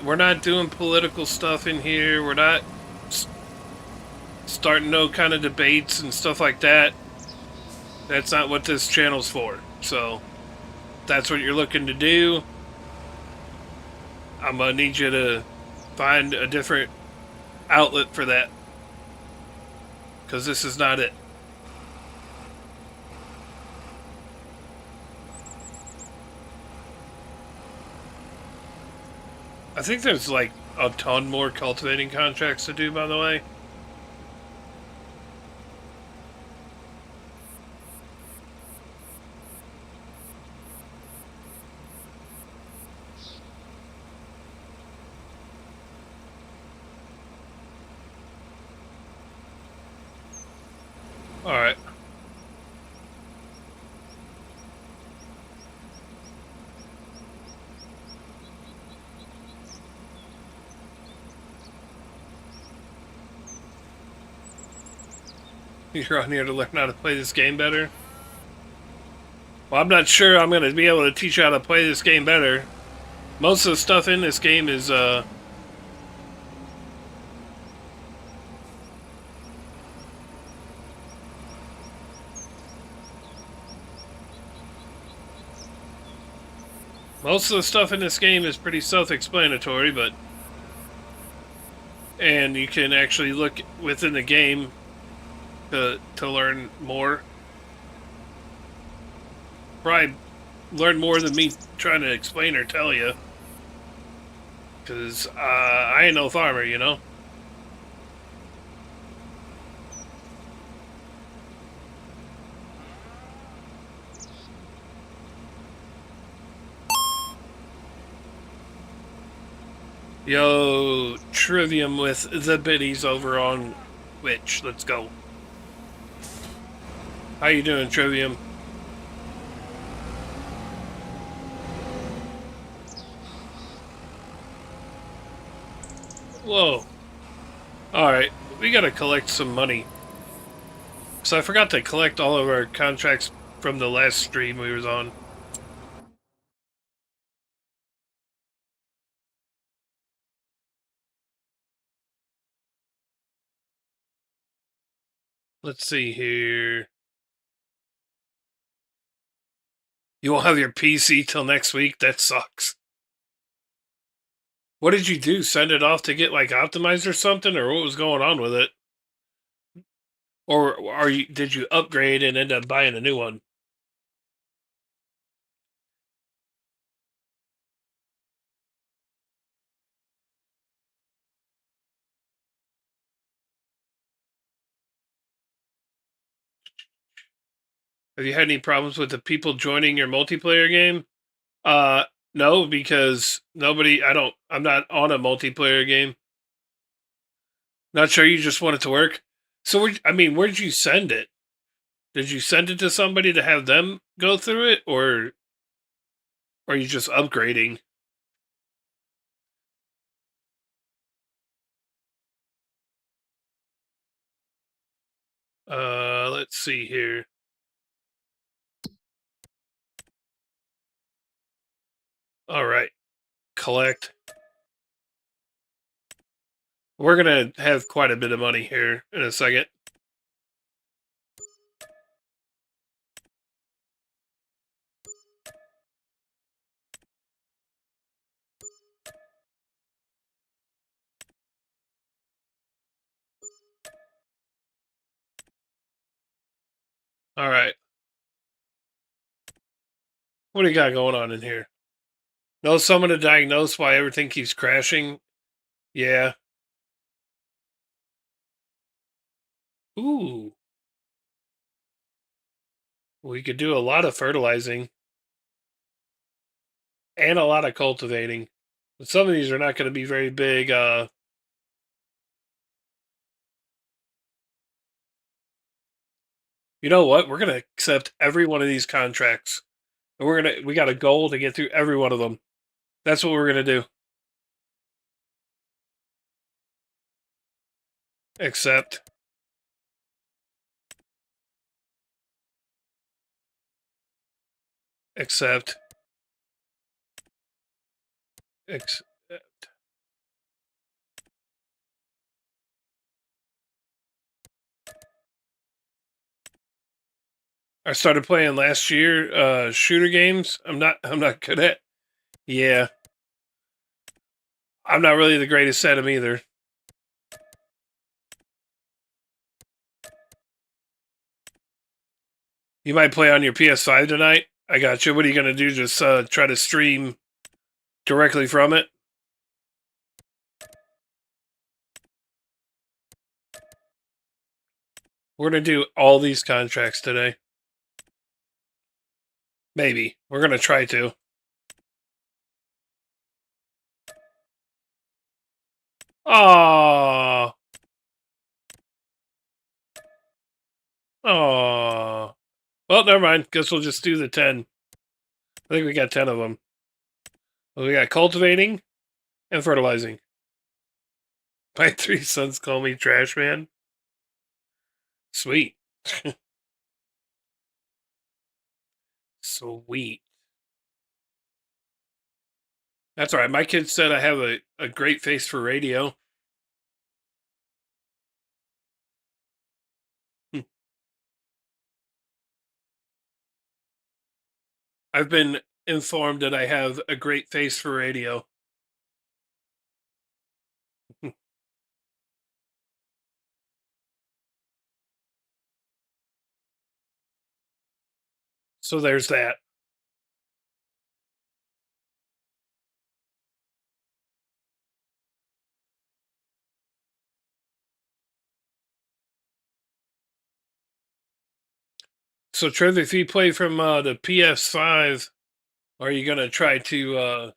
We're not doing political stuff in here. We're not starting no kind of debates and stuff like that. That's not what this channel's for. So, if that's what you're looking to do, I'm gonna need you to find a different outlet for that. Because this is not it. I think there's like a ton more cultivating contracts to do, by the way. Alright. You're on here to learn how to play this game better? Well, I'm not sure I'm going to be able to teach you how to play this game better. Most of the stuff in this game is, most of the stuff in this game is pretty self-explanatory, but... And you can actually look within the game to learn more. Probably learn more than me trying to explain or tell you. Because I ain't no farmer, you know? Yo, Trivium with the biddies over on Twitch. Let's go. How you doing, Trivium? Whoa. Alright, we gotta collect some money. So I forgot to collect all of our contracts from the last stream we was on. Let's see here. You won't have your PC till next week? That sucks. What did you do? Send it off to get like optimized or something, or what was going on with it? Or did you upgrade and end up buying a new one? Have you had any problems with the people joining your multiplayer game? Uh, no, because nobody. I'm not on a multiplayer game. Not sure you just want it to work. So, where did you send it? Did you send it to somebody to have them go through it, or are you just upgrading? Let's see here. All right, collect. We're gonna have quite a bit of money here in a second. All right, what do you got going on in here? Know someone to diagnose why everything keeps crashing? Yeah. Ooh, we could do a lot of fertilizing and a lot of cultivating. But some of these are not going to be very big. You know what? We're going to accept every one of these contracts, and we got a goal to get through every one of them. That's what we're going to do. Accept, accept, accept. I started playing last year shooter games. I'm not good at. Yeah, I'm not really the greatest at them either. You might play on your PS5 tonight. I got you. What are you gonna do? Just try to stream directly from it? We're gonna do all these contracts today. Maybe we're gonna try to. Oh, oh. Well, never mind. Guess we'll just do the 10. I think we got 10 of them. Well, we got cultivating and fertilizing. My 3 sons call me Trash Man. Sweet. Sweet. That's all right. My kids said I have a great face for radio. I've been informed that I have a great face for radio. So there's that. So Trev, if you play from the PS5, are you gonna try to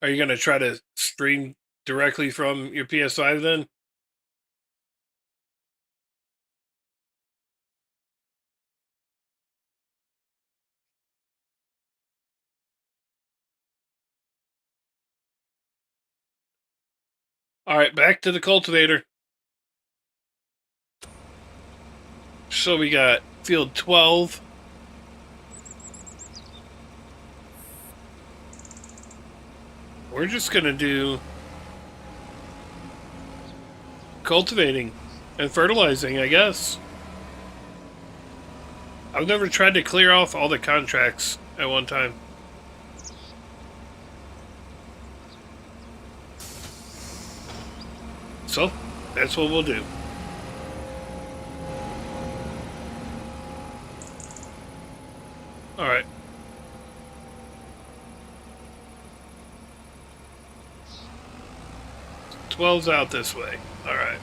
are you gonna try to stream directly from your PS5 then? All right, back to the cultivator. So we got field 12. We're just going to do cultivating and fertilizing, I guess. I've never tried to clear off all the contracts at one time. So, that's what we'll do. Alright. 12's out this way. Alright.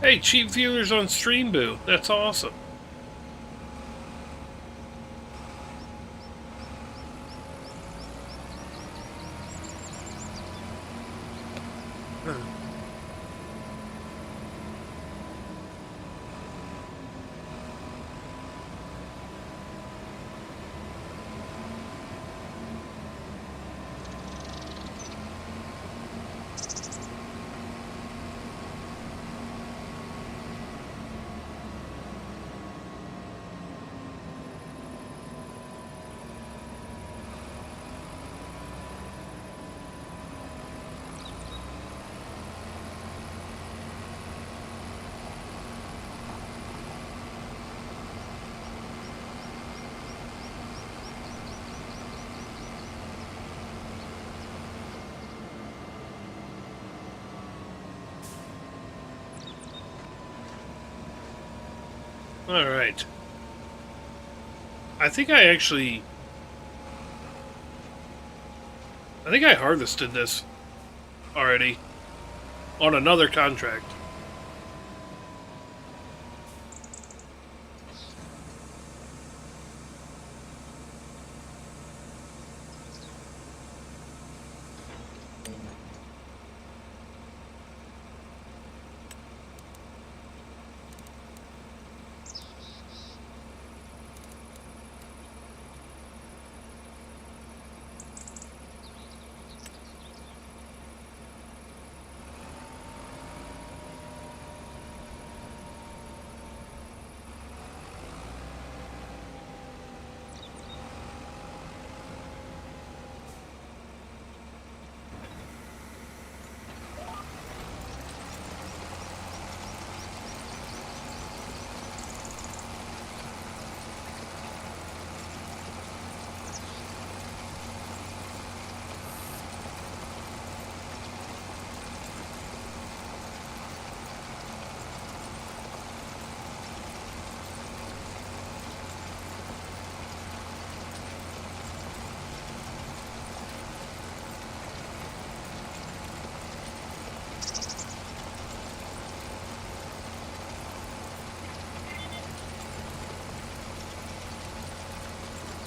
Hey, cheap viewers on Streamboo. That's awesome. Alright. I think I harvested this already on another contract.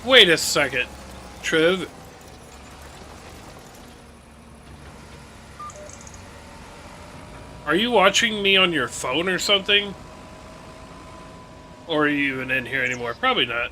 Wait a second, Trev. Are you watching me on your phone or something? Or are you even in here anymore? Probably not.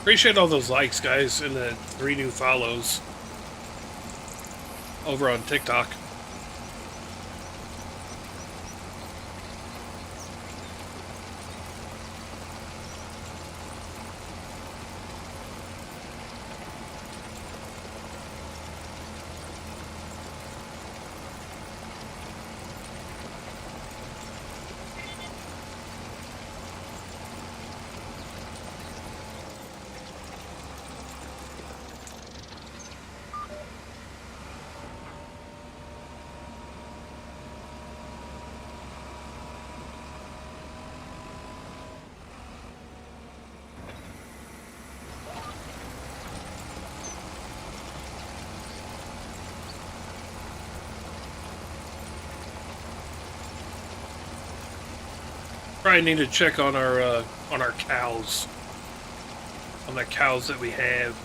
Appreciate all those likes, guys, and the 3 new follows over on TikTok. Probably need to check on our cows, on the cows that we have.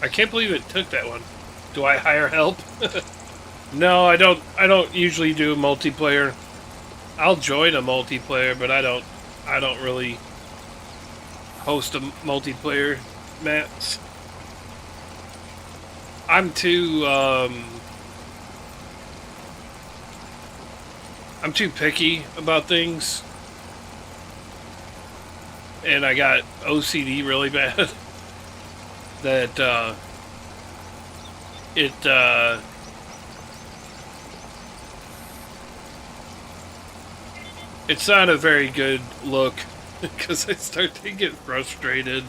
I can't believe it took that one. Do I hire help? No, I don't. I don't usually do multiplayer. I'll join a multiplayer, but I don't. I don't really host a multiplayer match. I'm too. I'm too picky about things, and I got OCD really bad. That it it's not a very good look because I start to get frustrated,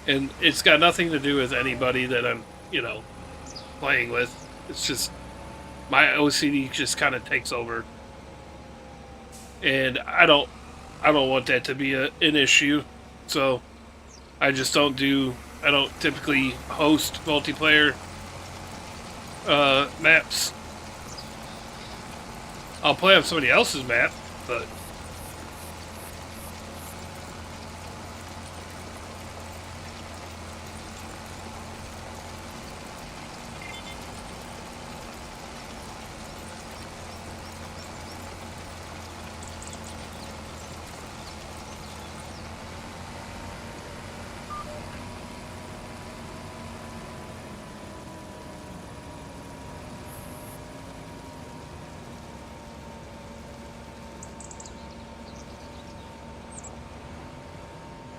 and it's got nothing to do with anybody that I'm, playing with. It's just my OCD just kind of takes over, and I don't want that to be an issue. So I just don't do. I don't typically host multiplayer maps. I'll play on somebody else's map, but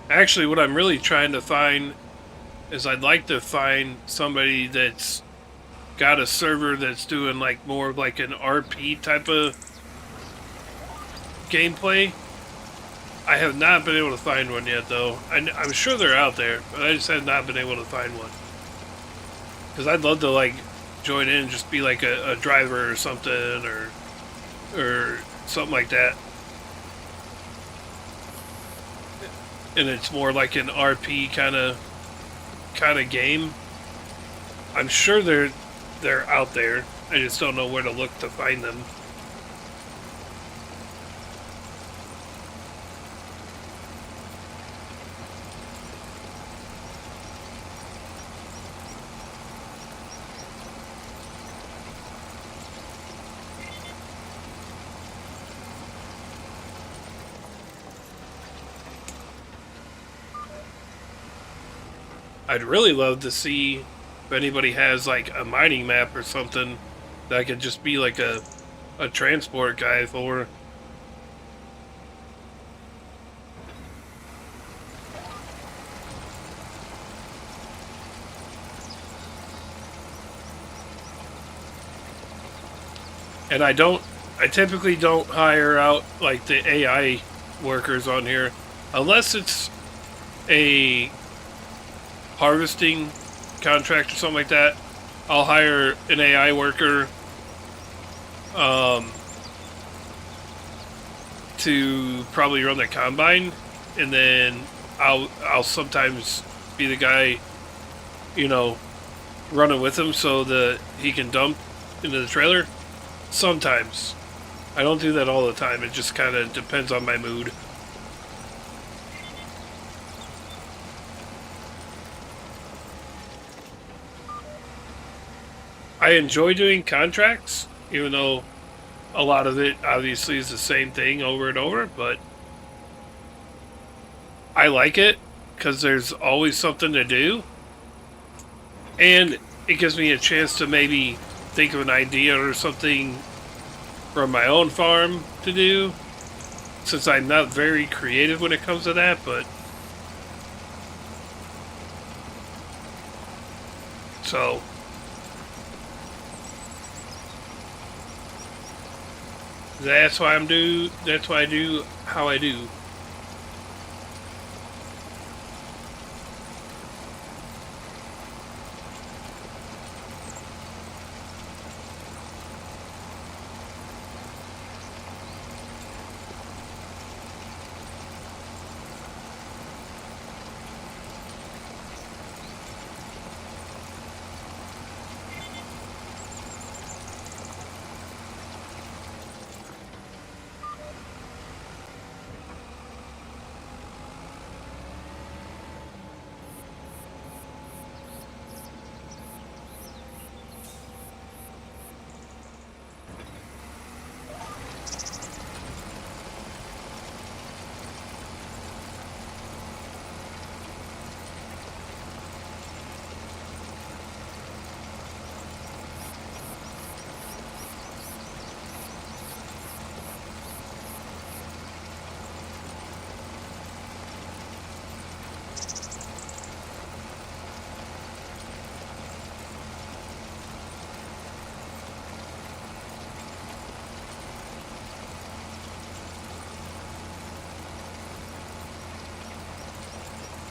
actually, what I'm really trying to find is I'd like to find somebody that's got a server that's doing like more of like an RP type of gameplay. I have not been able to find one yet, though. I'm sure they're out there, but I just have not been able to find one. Because I'd love to like join in and just be like a driver or something, or something like that. And it's more like an RP kind of game. I'm sure they're out there. I just don't know where to look to find them. I'd really love to see if anybody has like a mining map or something that I could just be like a transport guy for. And I typically don't hire out like the AI workers on here unless it's a harvesting contract or something like that. I'll hire an AI worker to probably run the combine, and then I'll sometimes be the guy, running with him so that he can dump into the trailer. Sometimes. I don't do that all the time. It just kind of depends on my mood. I enjoy doing contracts, even though a lot of it obviously is the same thing over and over, but I like it because there's always something to do, and it gives me a chance to maybe think of an idea or something from my own farm to do, since I'm not very creative when it comes to that, but so that's why that's why I do how I do.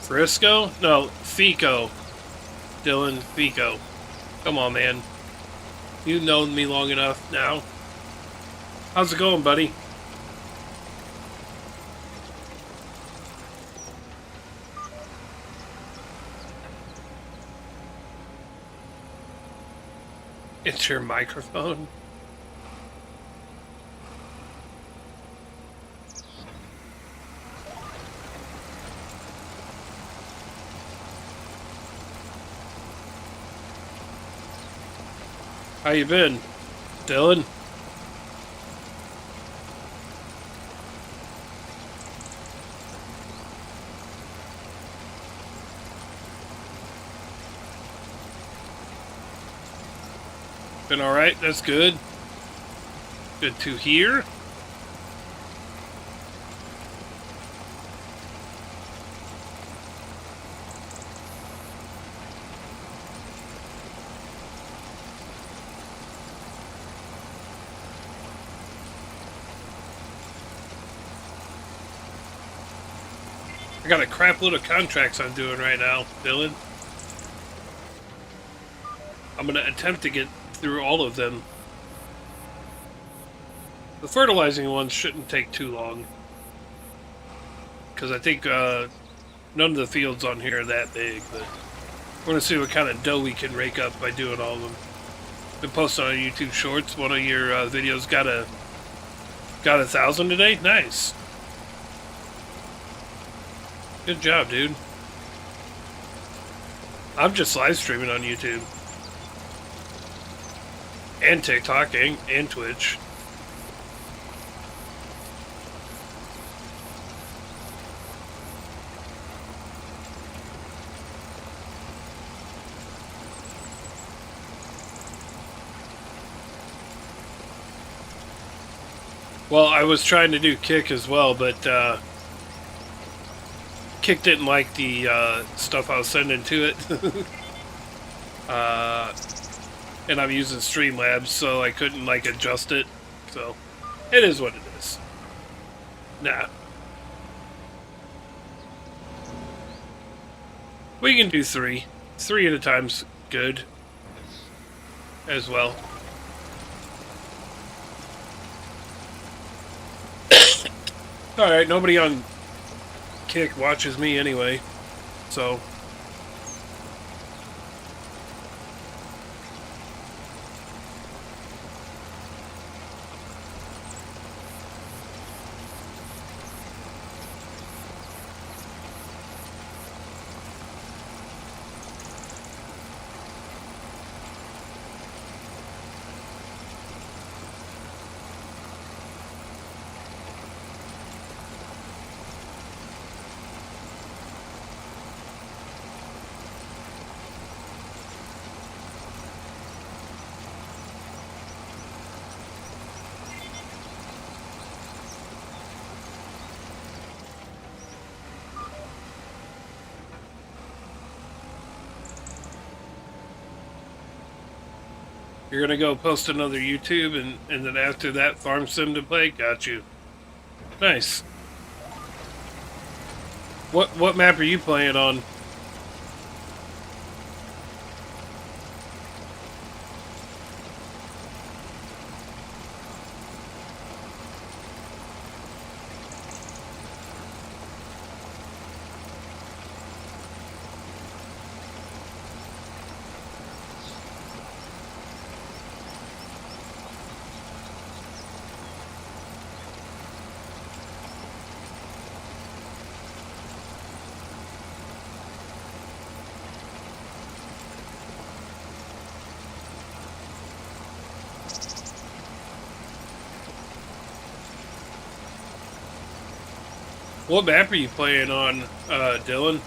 Frisco? No, Fico. Dylan, Fico. Come on, man. You've known me long enough now. How's it going, buddy? It's your microphone? How you been, Dylan? Been alright, that's good. Good to hear. I got a crap load of contracts I'm doing right now, Dylan. I'm gonna attempt to get through all of them. The fertilizing ones shouldn't take too long. Because I think none of the fields on here are that big, but we're gonna see what kind of dough we can rake up by doing all of them. Been posting on YouTube Shorts. One of your videos got 1,000 today. Nice. Good job, dude. I'm just live streaming on YouTube. And TikTok and Twitch. Well, I was trying to do Kick as well, but Kick didn't like the stuff I was sending to it. And I'm using Streamlabs, so I couldn't like adjust it. So it is what it is. Nah. We can do 3. 3 at a time's good. As well. Alright, nobody on Kick watches me anyway. So you're gonna go post another YouTube and then after that farm sim to play? Got you. Nice. What map are you playing on? What map are you playing on, Dylan?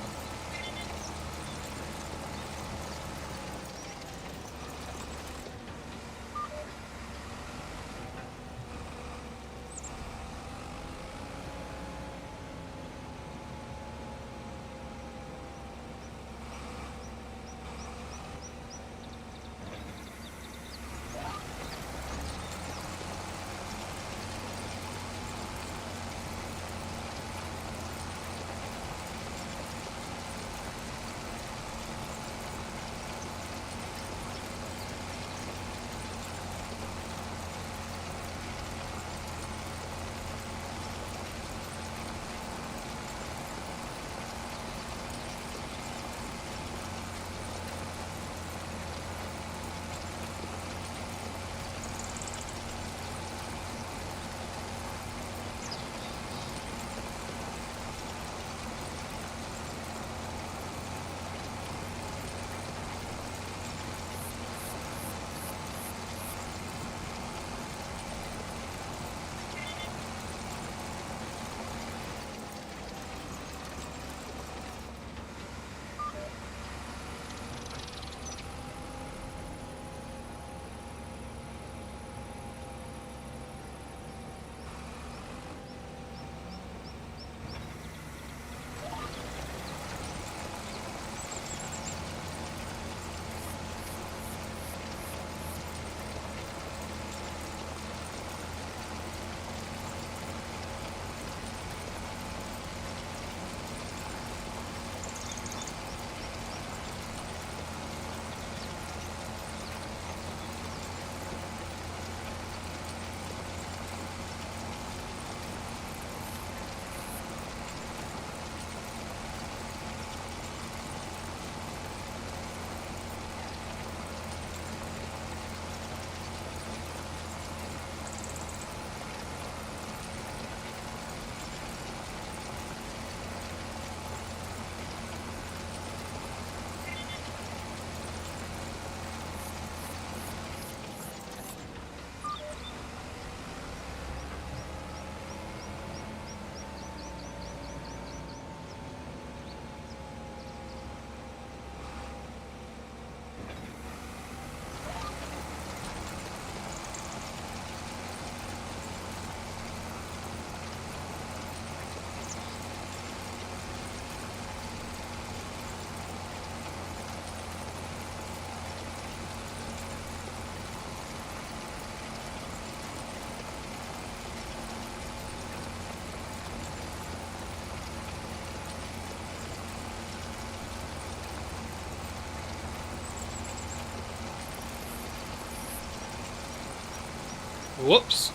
Whoops.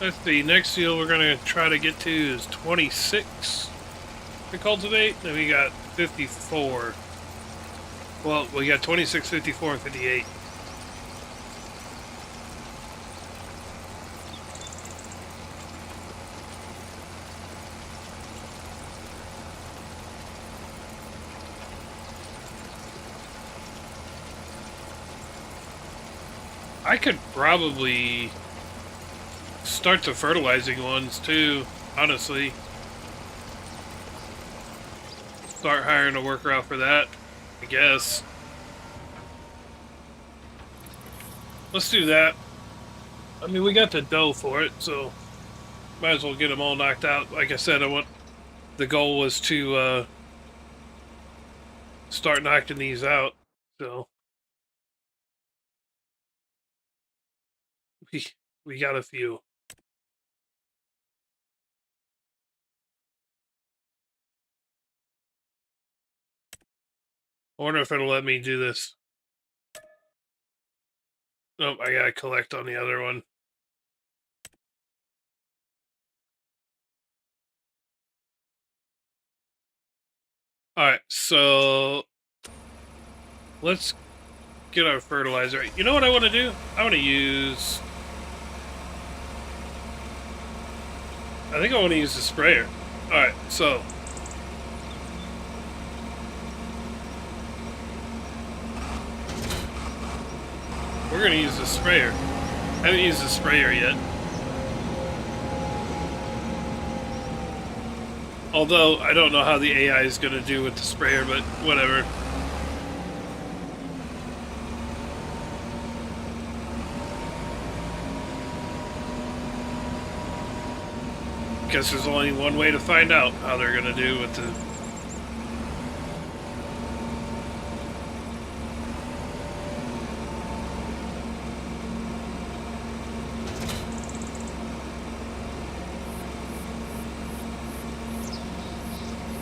Let's see, next field we're going to try to get to is 26 to cultivate. Then we got 54. Well, we got 26, 54, and 58. I could probably start the fertilizing ones too, honestly. Start hiring a worker out for that, I guess. Let's do that. I mean, we got the dough for it, so might as well get them all knocked out. Like I said, the goal was to start knocking these out, so we got a few. I wonder if it'll let me do this. Nope, I gotta collect on the other one. Alright, so let's get our fertilizer. You know what I want to do? I want to use... I think I want to use the sprayer. Alright, so... we're going to use the sprayer. I haven't used the sprayer yet. Although, I don't know how the AI is going to do with the sprayer, but whatever. Guess there's only one way to find out how they're going to do with the...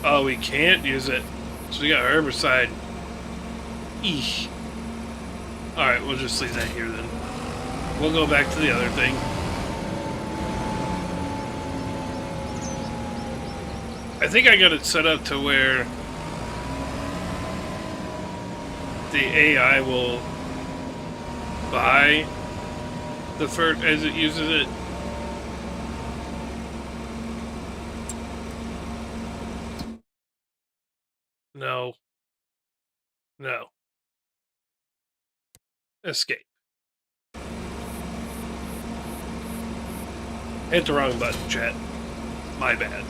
Oh, we can't use it. So we got herbicide. Eesh. Alright, we'll just leave that here then. We'll go back to the other thing. I think I got it set up to where the AI will buy the fert as it uses it. No. No. Escape. Hit the wrong button, chat. My bad.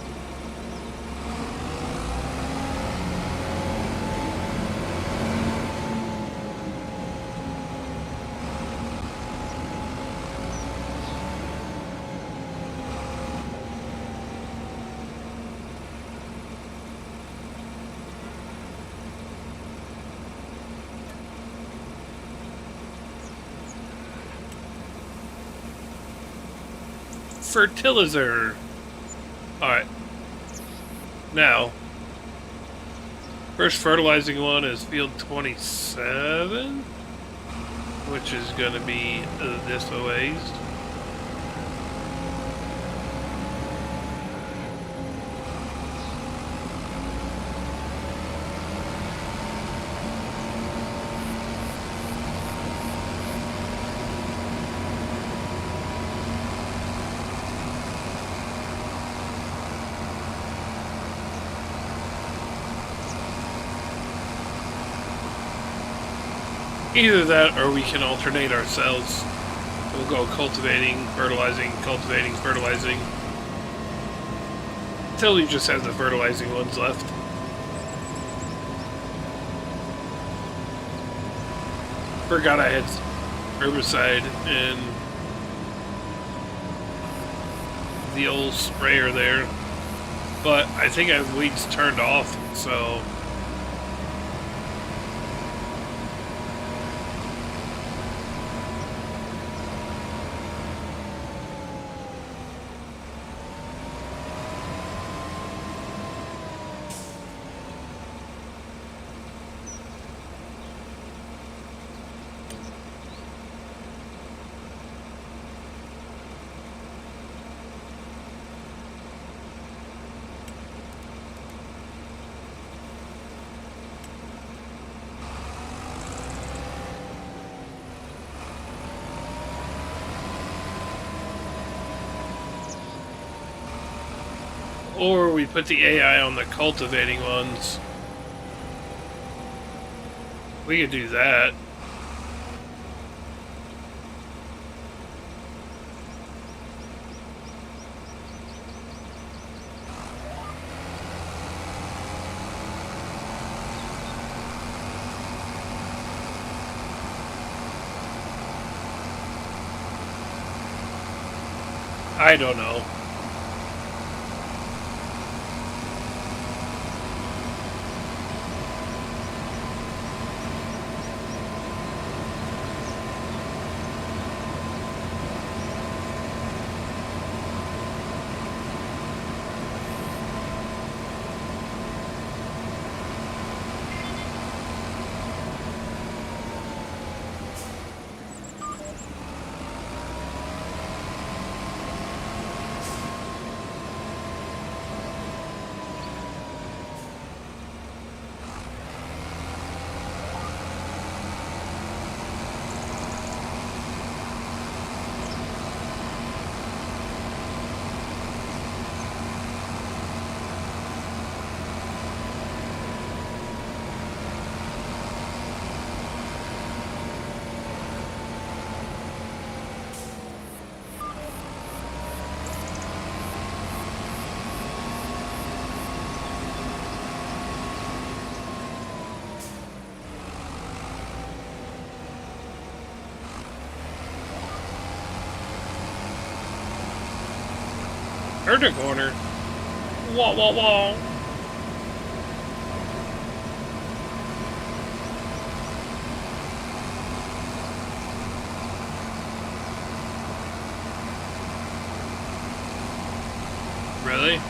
Fertilizer. Alright. Now, first fertilizing one is field 27, which is going to be this a ways. Either that, or we can alternate ourselves. We'll go cultivating, fertilizing, cultivating, fertilizing. Until we just have the fertilizing ones left. Forgot I had herbicide in the old sprayer there. But I think I have weeds turned off, so... Or we put the AI on the cultivating ones. We could do that. I don't know. Heard a corner. Wah, wah, wah. Really?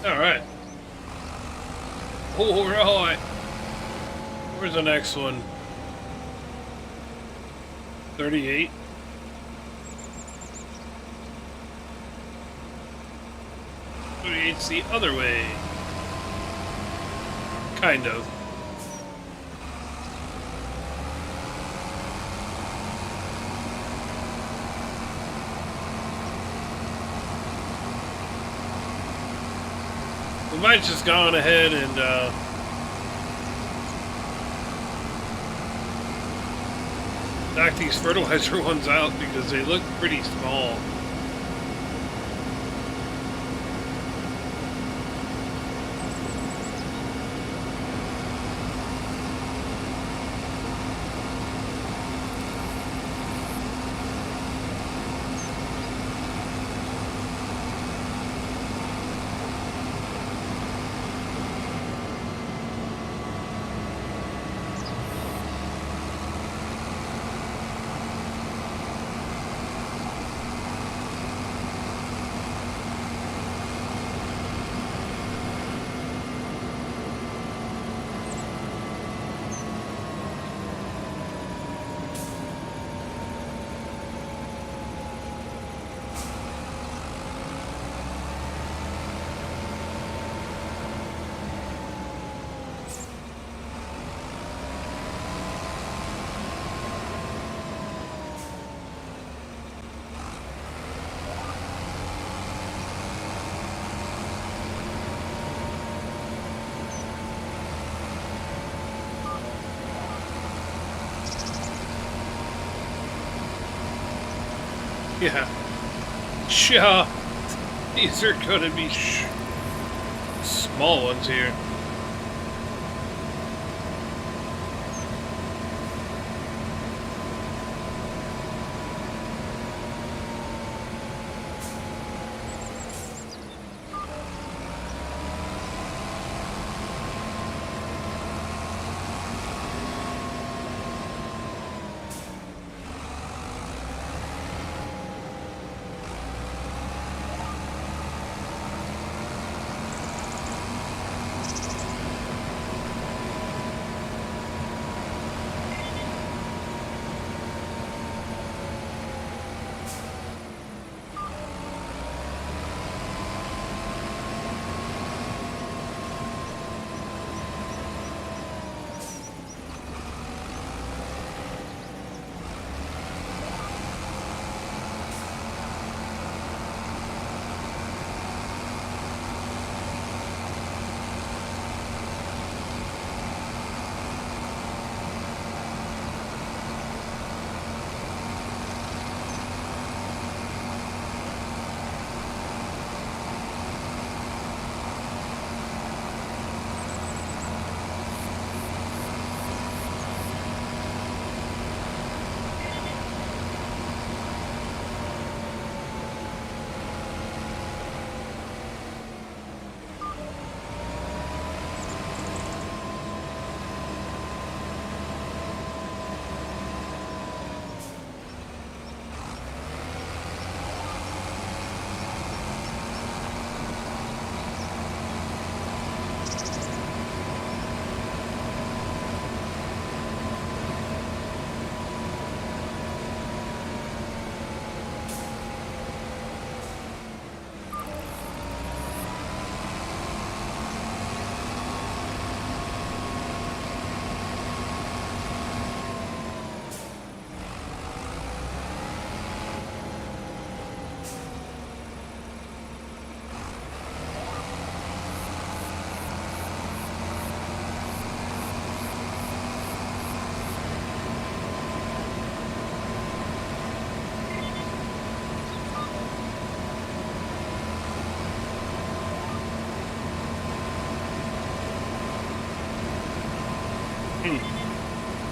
All right. All right. Where's the next one? 38. 38's the other way. Kind of. We might just gone ahead and knock these fertilizer ones out because they look pretty small. Yeah. Sure. These are gonna be small ones here.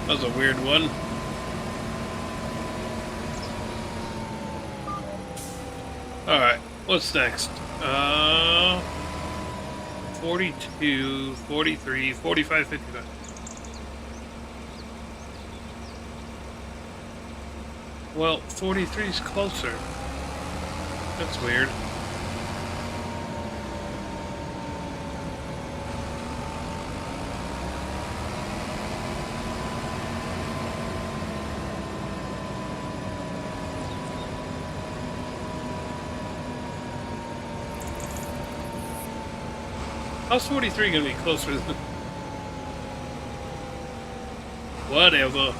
That was a weird one. Alright, what's next? 42, 43, 45, 55. Well, 43 is closer. That's weird. How's 43 gonna be closer than... Whatever.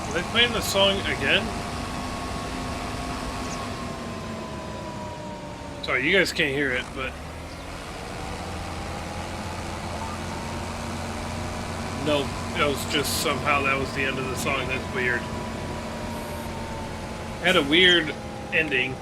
Are they playing the song again? Sorry, you guys can't hear it, but... No, it was just somehow that was the end of the song. That's weird. Had a weird ending.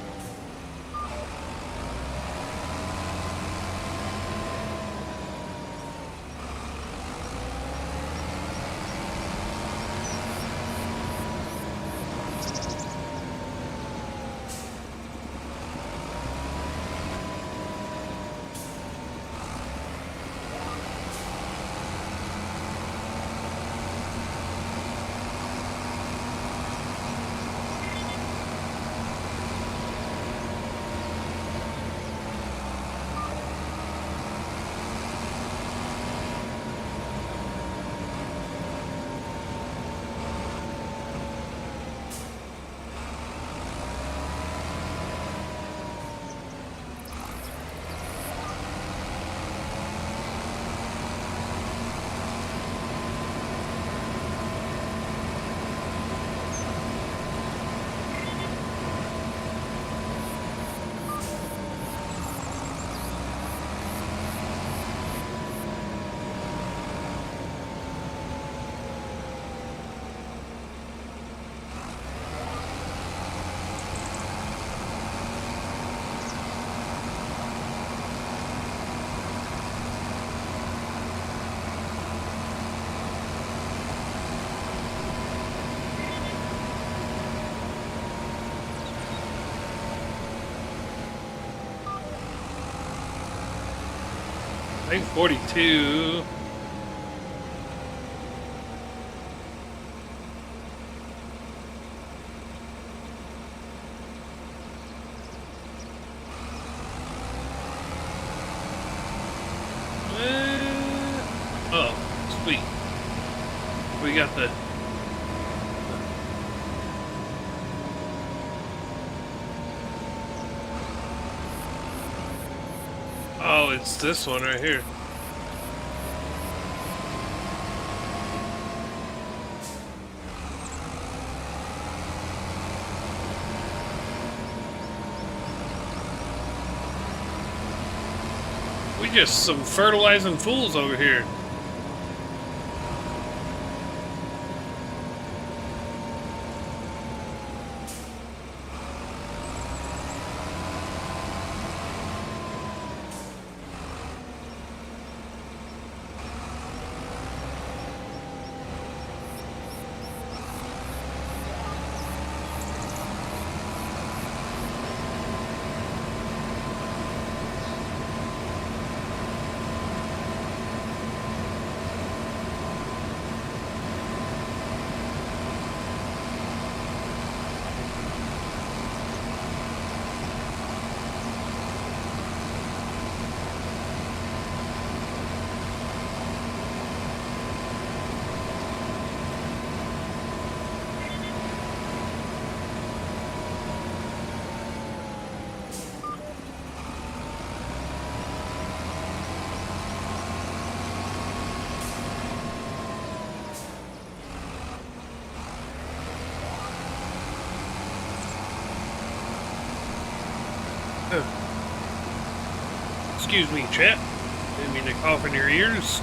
I think 42. Oh, sweet. We got the... Oh, it's this one right here. We just some fertilizing fools over here. Excuse me, chat. Didn't mean to cough in your ears.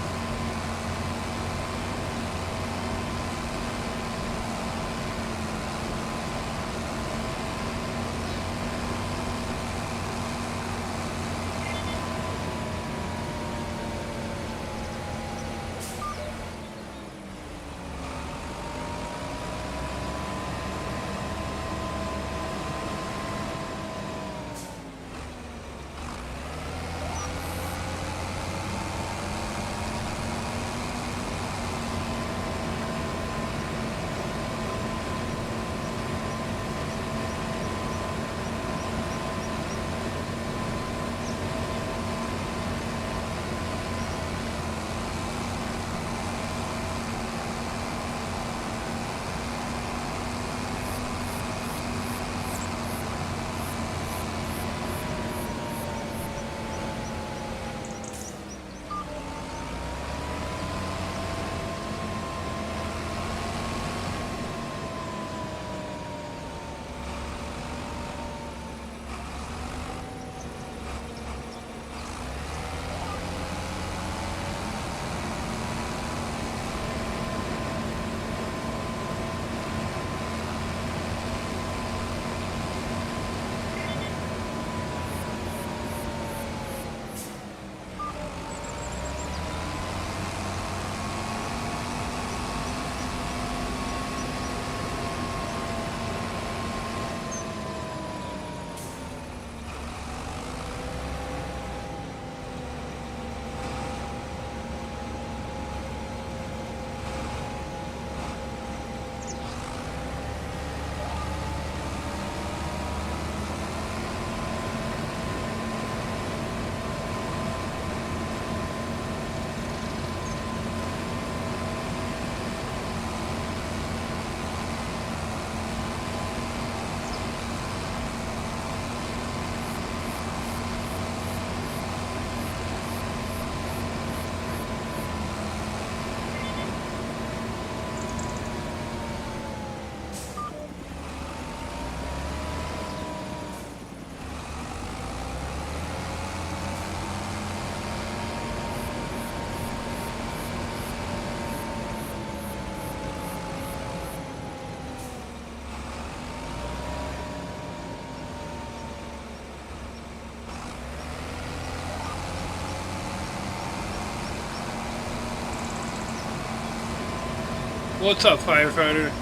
What's up, firefighter?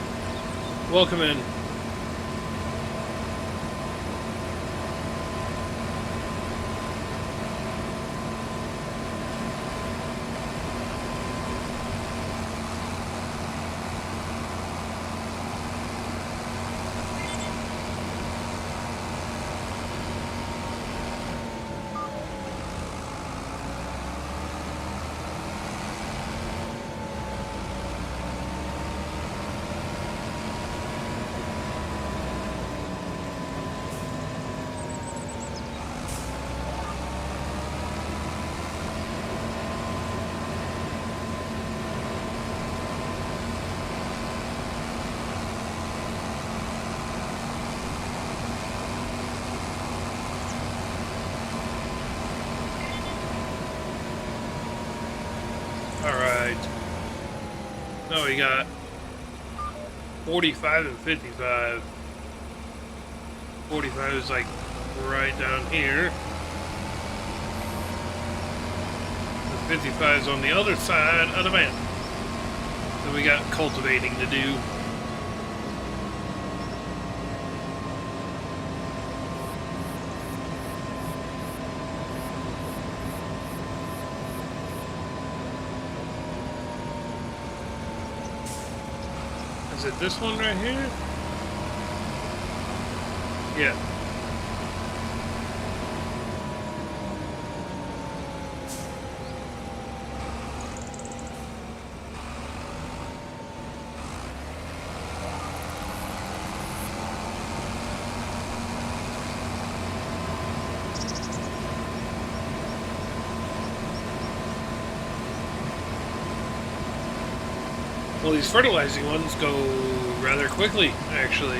Welcome in. Alright. Now we got 45 and 55. 45 is like right down here. The 55 is on the other side of the map. So we got cultivating to do. Is it this one right here? Yeah. Well, these fertilizing ones go rather quickly, actually.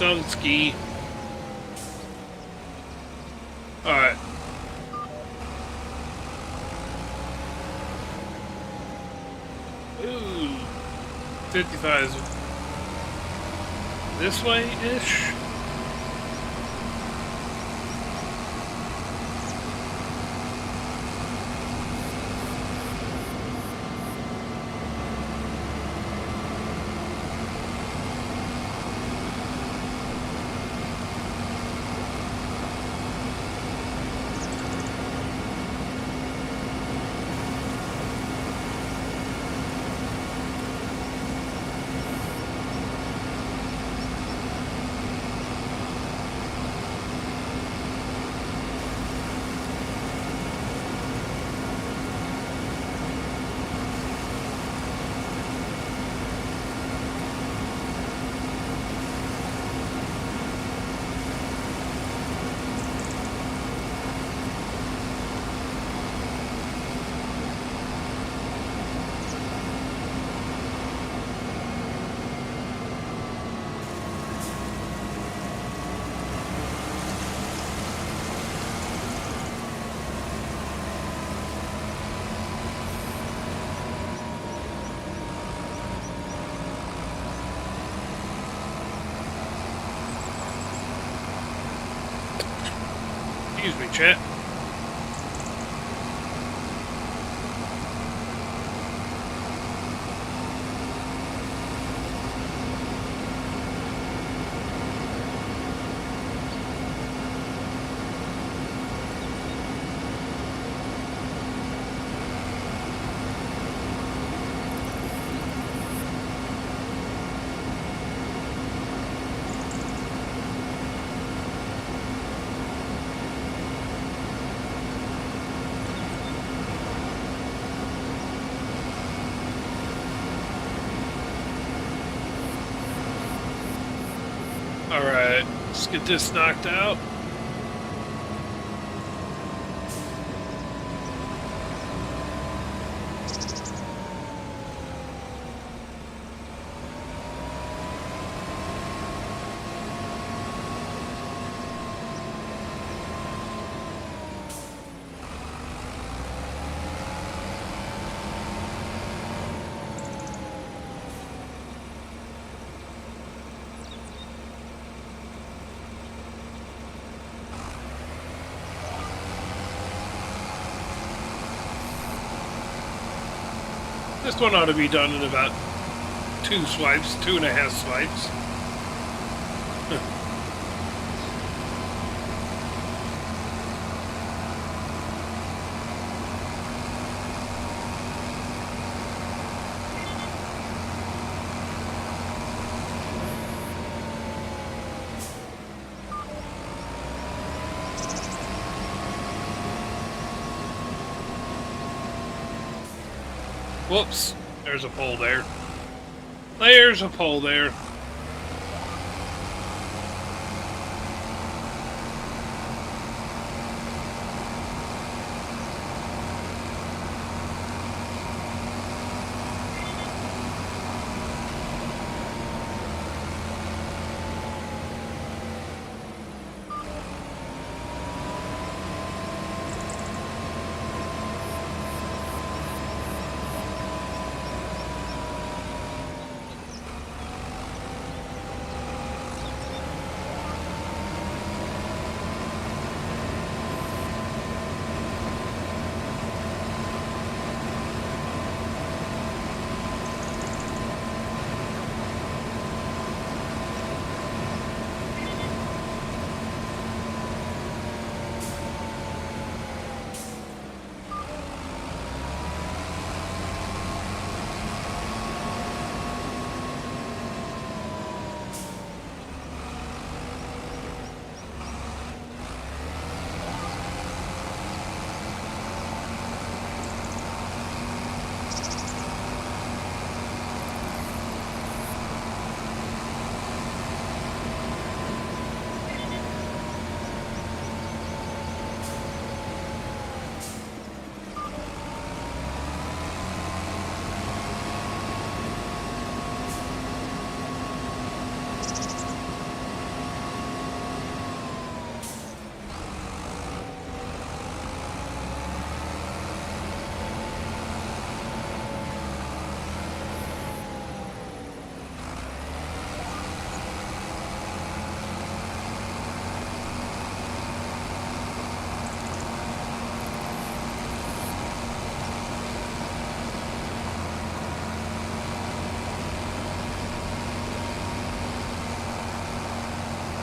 on ski. Alright. Ooh. 55 is this way-ish? Excuse me, chat. Alright, let's get this knocked out. This one ought to be done in about 2 swipes, 2.5 swipes. Whoops, there's a pole there. There's a pole there.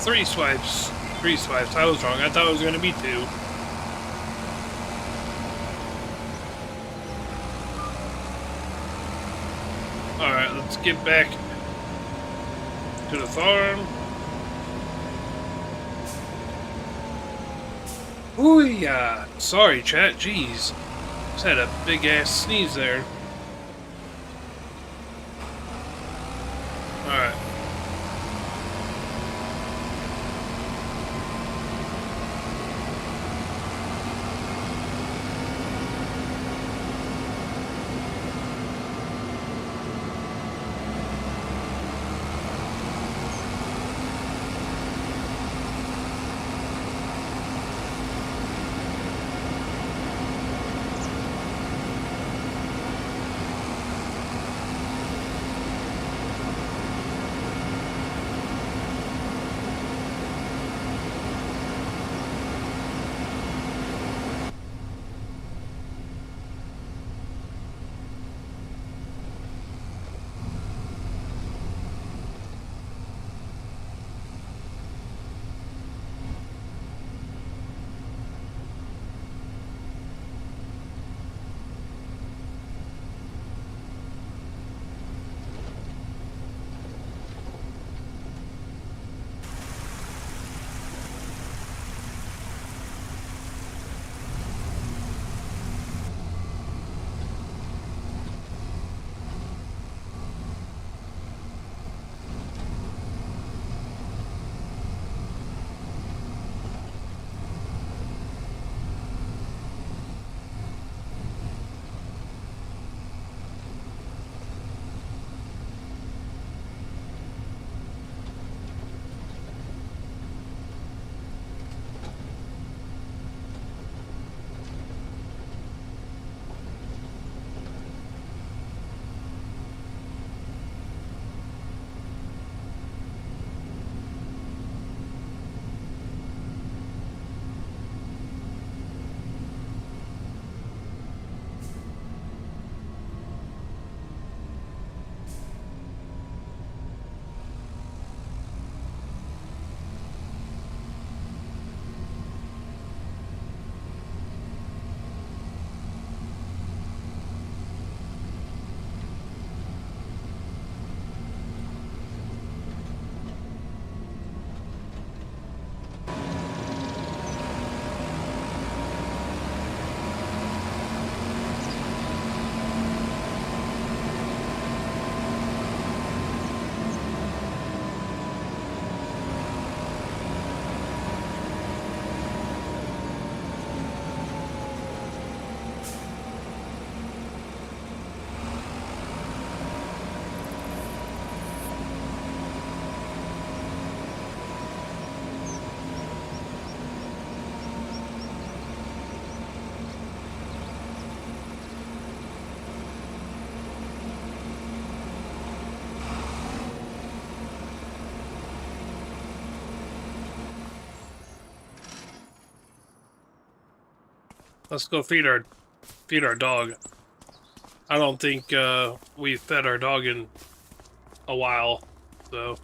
3 swipes. 3 swipes. I was wrong. I thought it was going to be 2. Alright, let's get back to the farm. Ooh, yeah. Sorry, chat. Jeez. Just had a big ass sneeze there. Alright. Let's go feed our dog. I don't think we've fed our dog in a while, so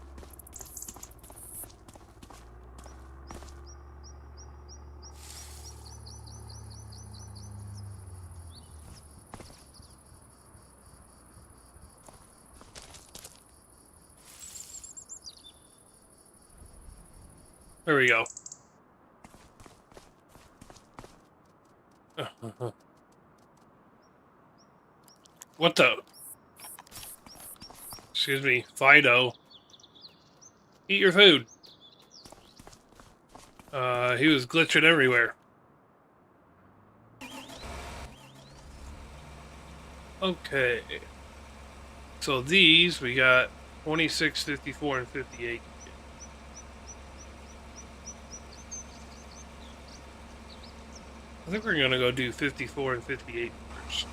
there we go. What the? Excuse me, Fido. Eat your food. He was glitching everywhere. Okay. So these, we got 26, 54, and 58. I think we're gonna go do 54 and 58 first.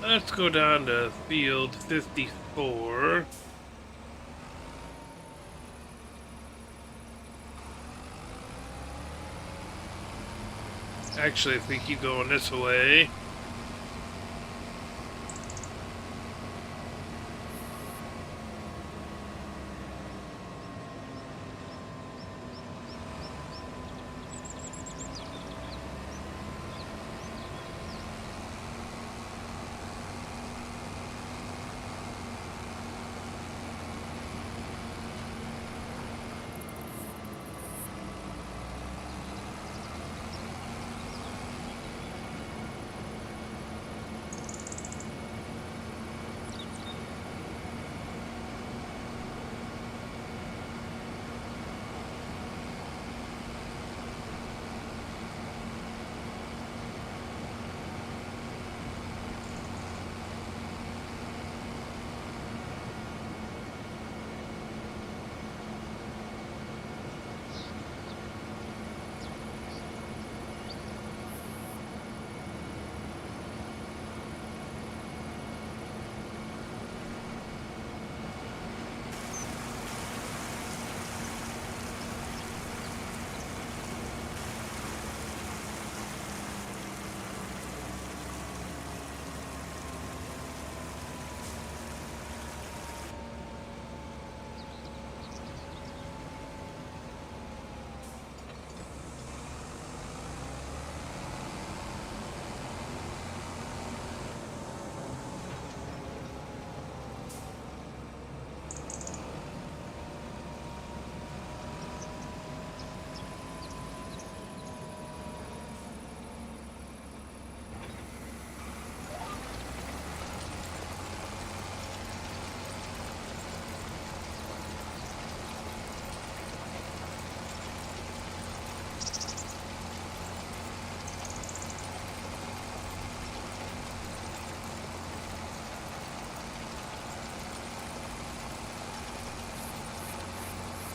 Let's go down to field 54. Actually, if we keep going this way...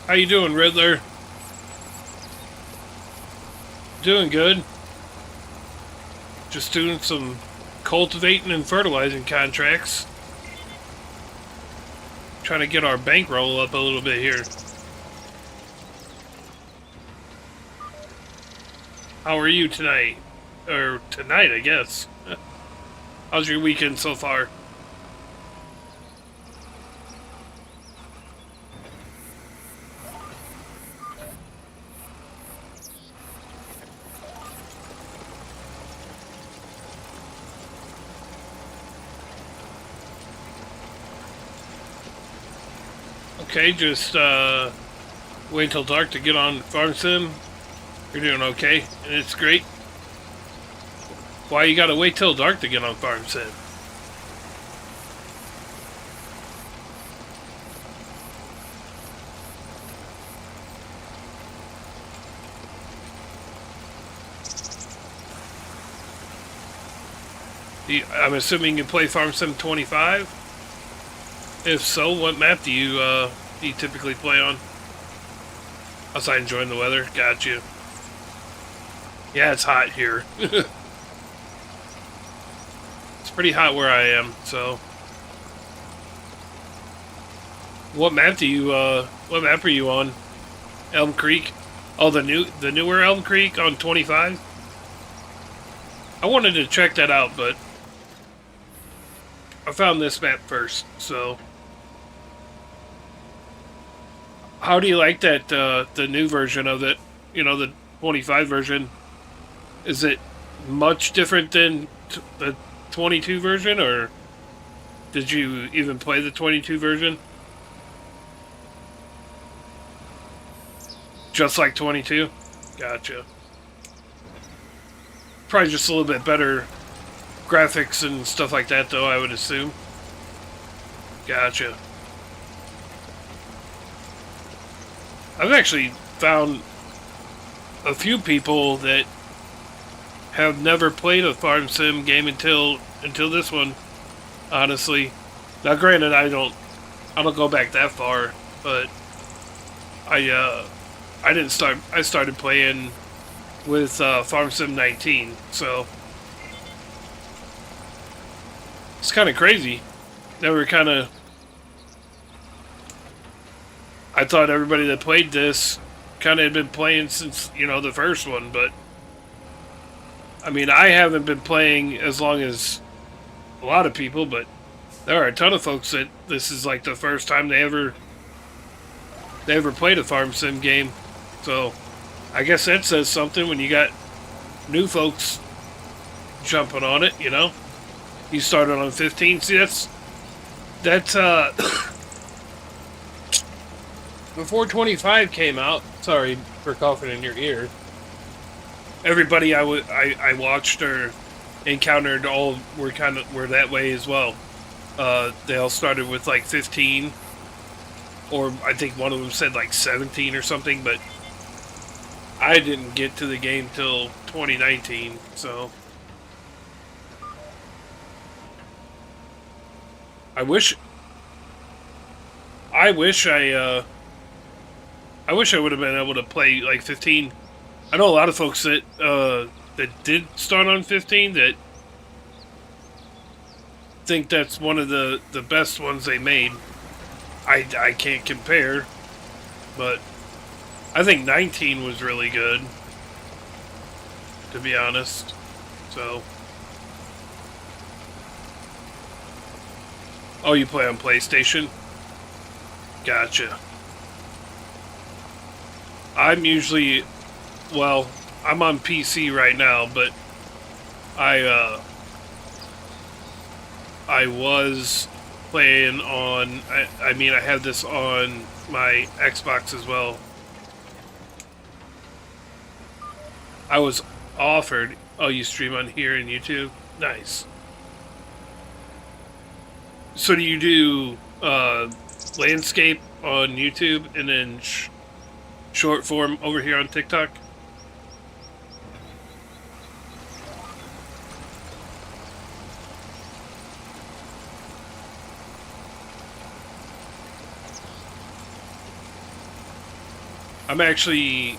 How you doing, Riddler? Doing good. Just doing some cultivating and fertilizing contracts. Trying to get our bankroll up a little bit here. How are you tonight? Or tonight, I guess. How's your weekend so far? Okay, just wait till dark to get on Farm Sim. You're doing okay, and it's great. Why you gotta wait till dark to get on Farm Sim? I'm assuming you play Farm Sim 25? If so, what map do you typically play on? Outside enjoying the weather? Got you. Yeah, it's hot here. It's pretty hot where I am, so. What map what map are you on? Elm Creek? Oh, the newer Elm Creek on 25? I wanted to check that out, but I found this map first, so. How do you like that, the new version of it? You know, the 25 version. Is it much different than the 22 version, or did you even play the 22 version? Just like 22? Gotcha. Probably just a little bit better graphics and stuff like that, though, I would assume. Gotcha. I've actually found a few people that have never played a farm sim game until this one. Honestly, now granted, I don't go back that far, but I didn't start. I started playing with Farm Sim 19, so it's kind of crazy. Never kind of. I thought everybody that played this kind of had been playing since, the first one, but I mean, I haven't been playing as long as a lot of people, but there are a ton of folks that this is like the first time they ever played a farm sim game. So I guess that says something when you got new folks jumping on it, you know? You started on 15. See, that's before 25 came out. Sorry for coughing in your ear. Everybody I watched or encountered all were that way as well. They all started with like 15, or I think one of them said like 17 or something, but I didn't get to the game till 2019, so I wish I wish I wish I would have been able to play like 15. I know a lot of folks that did start on 15 that think that's one of the best ones they made. I can't compare, but I think 19 was really good, to be honest. So, oh, you play on PlayStation? Gotcha. I'm usually, well, I'm on PC right now, but I I was playing on. I mean, I have this on my Xbox as well. I was offered. Oh, you stream on here in YouTube? Nice. So do you do landscape on YouTube and then short form over here on TikTok? I'm actually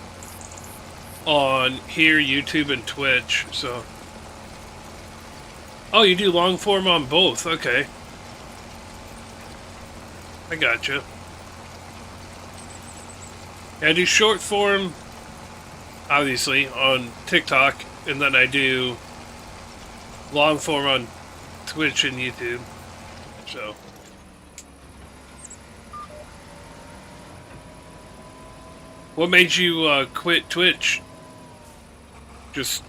on here, YouTube, and Twitch, so... Oh, you do long form on both, okay. I gotcha. Yeah, I do short form, obviously, on TikTok, and then I do long form on Twitch and YouTube, so... What made you quit Twitch? Just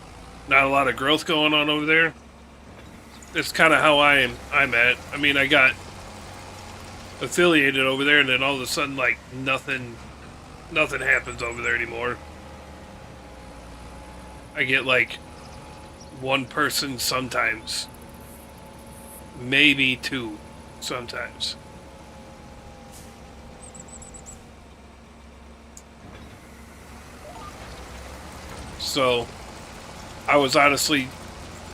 not a lot of growth going on over there? That's kind of how I'm at. I mean, I got affiliated over there, and then all of a sudden, like, nothing happens over there anymore. I get, like, one person sometimes. Maybe two sometimes. So, I was honestly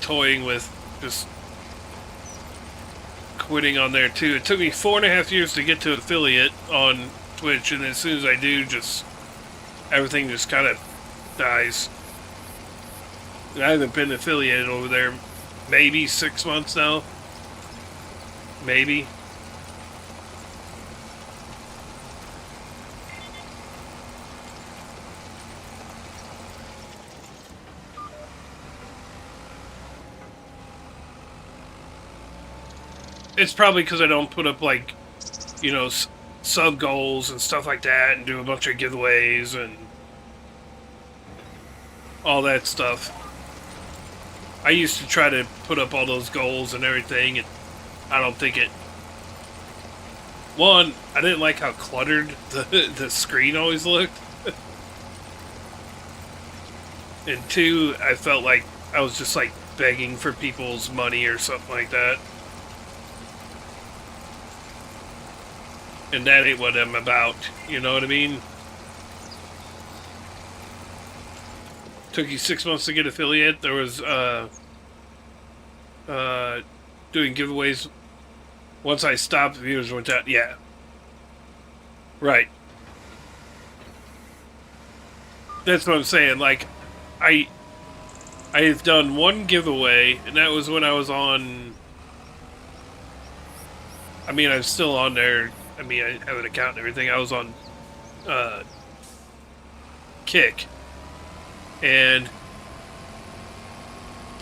toying with just quitting on there too. It took me 4.5 years to get to affiliate on Twitch, and as soon as I do, just everything just kind of dies. And I haven't been affiliated over there maybe 6 months now. Maybe. It's probably because I don't put up, like, you know, sub goals and stuff like that, and do a bunch of giveaways and all that stuff. I used to try to put up all those goals and everything, and I don't think it... One, I didn't like how cluttered the screen always looked. And two, I felt like I was just, like, begging for people's money or something like that. And that ain't what I'm about, you know what I mean? Took you 6 months to get affiliate. There was doing giveaways. Once I stopped, viewers went down. Yeah. Right. That's what I'm saying. Like, I've done one giveaway, and that was when I was on... I mean, I'm still on there. I mean, I have an account and everything. I was on Kick. And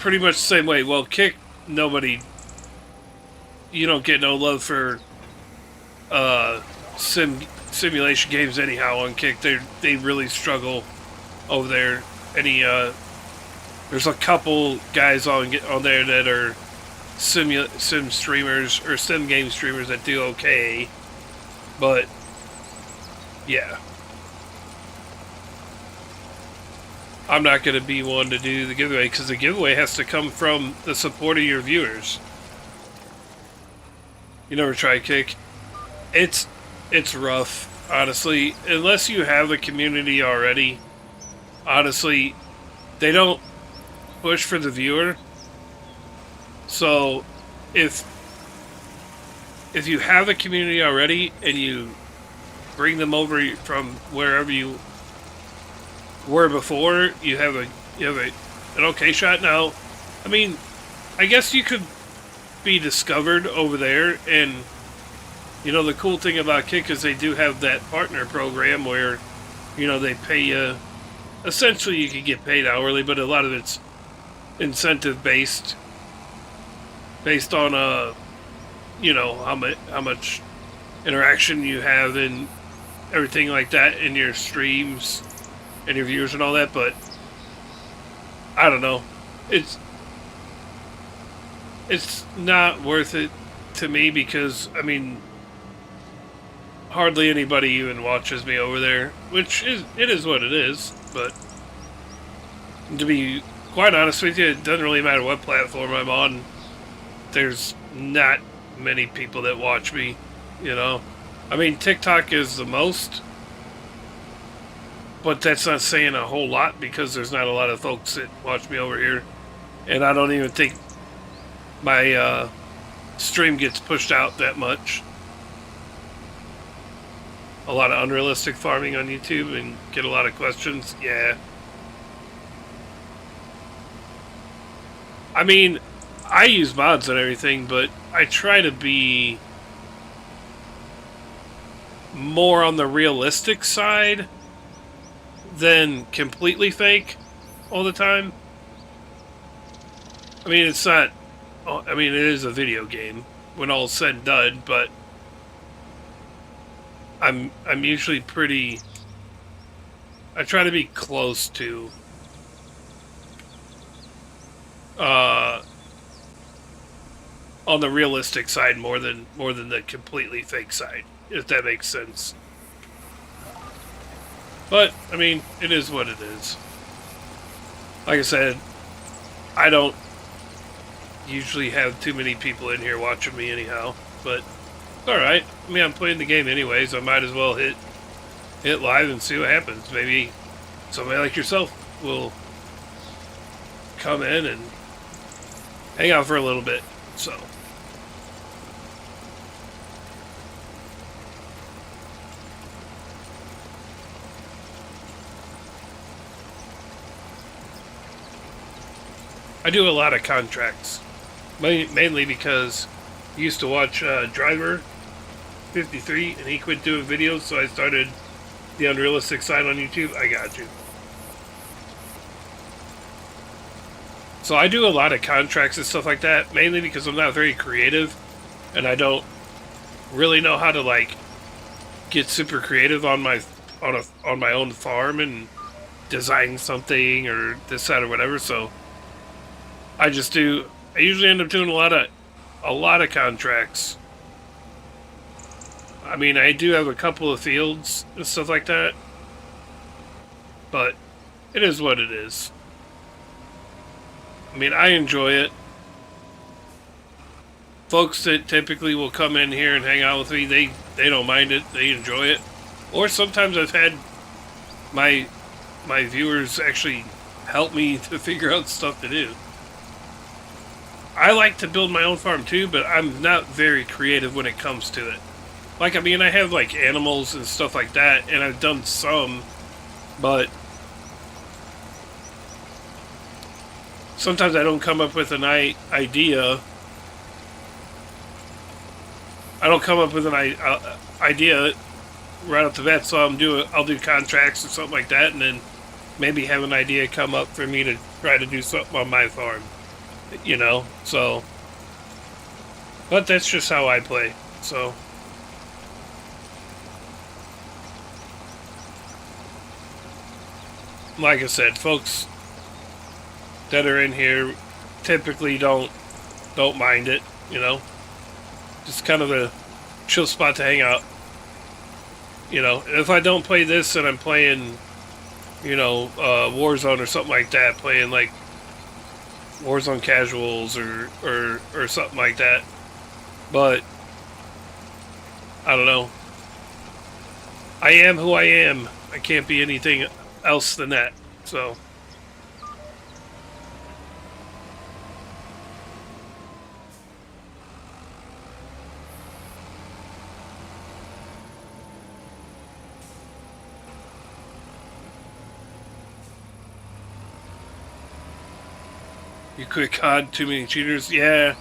pretty much the same way. Well, Kick, nobody, you don't get no love for simulation games anyhow on Kick. They really struggle over there. There's a couple guys on there that are sim streamers or sim game streamers that do okay, but yeah, I'm not going to be one to do the giveaway because the giveaway has to come from the support of your viewers. You never try Kick? It's rough, honestly. Unless you have a community already, honestly, they don't push for the viewer. So if you have a community already and you bring them over from wherever you were before, you have an okay shot. Now, I mean, I guess you could be discovered over there, and you know, the cool thing about Kick is they do have that partner program where, you know, they pay you, essentially you can get paid hourly, but a lot of it's incentive based on you know, how much interaction you have and everything like that in your streams and your viewers and all that. But I don't know, it's not worth it to me because, I mean, hardly anybody even watches me over there, which is what it is. But to be quite honest with you, it doesn't really matter what platform I'm on. There's not many people that watch me, you know. I mean, TikTok is the most, but that's not saying a whole lot because there's not a lot of folks that watch me over here. And I don't even think my stream gets pushed out that much. A lot of unrealistic farming on YouTube and get a lot of questions. Yeah. I mean, I use mods and everything, but I try to be more on the realistic side than completely fake all the time. I mean, it's not... I mean, it is a video game when all's said and done, but I'm usually pretty... I try to be close to... on the realistic side more than the completely fake side, if that makes sense. But I mean, it is what it is. Like I said, I don't usually have too many people in here watching me anyhow, but it's alright. I mean, I'm playing the game anyways, so I might as well hit live and see what happens. Maybe somebody like yourself will come in and hang out for a little bit. So I do a lot of contracts, mainly because I used to watch Driver 53 and he quit doing videos, so I started the unrealistic side on YouTube. I got you. So I do a lot of contracts and stuff like that, mainly because I'm not very creative, and I don't really know how to like get super creative on my own farm and design something or this, that, or whatever. So I usually end up doing a lot of contracts. I mean, I do have a couple of fields and stuff like that, but it is what it is. I mean, I enjoy it. Folks that typically will come in here and hang out with me, they don't mind it. They enjoy it. Or sometimes I've had my viewers actually help me to figure out stuff to do. I like to build my own farm too, but I'm not very creative when it comes to it. Like, I mean, I have like animals and stuff like that, and I've done some, but sometimes I don't come up with an idea. I don't come up with an idea right off the bat, so I'll do contracts or something like that, and then maybe have an idea come up for me to try to do something on my farm. you know, so. But that's just how I play, so. Like I said, folks that are in here typically don't mind it, you know. Just kind of a chill spot to hang out. You know, if I don't play this and I'm playing, you know, Warzone or something like that, playing like Warzone casuals or something like that. But I don't know. I am who I am. I can't be anything else than that. So. You quit COD, too many cheaters? Yeah.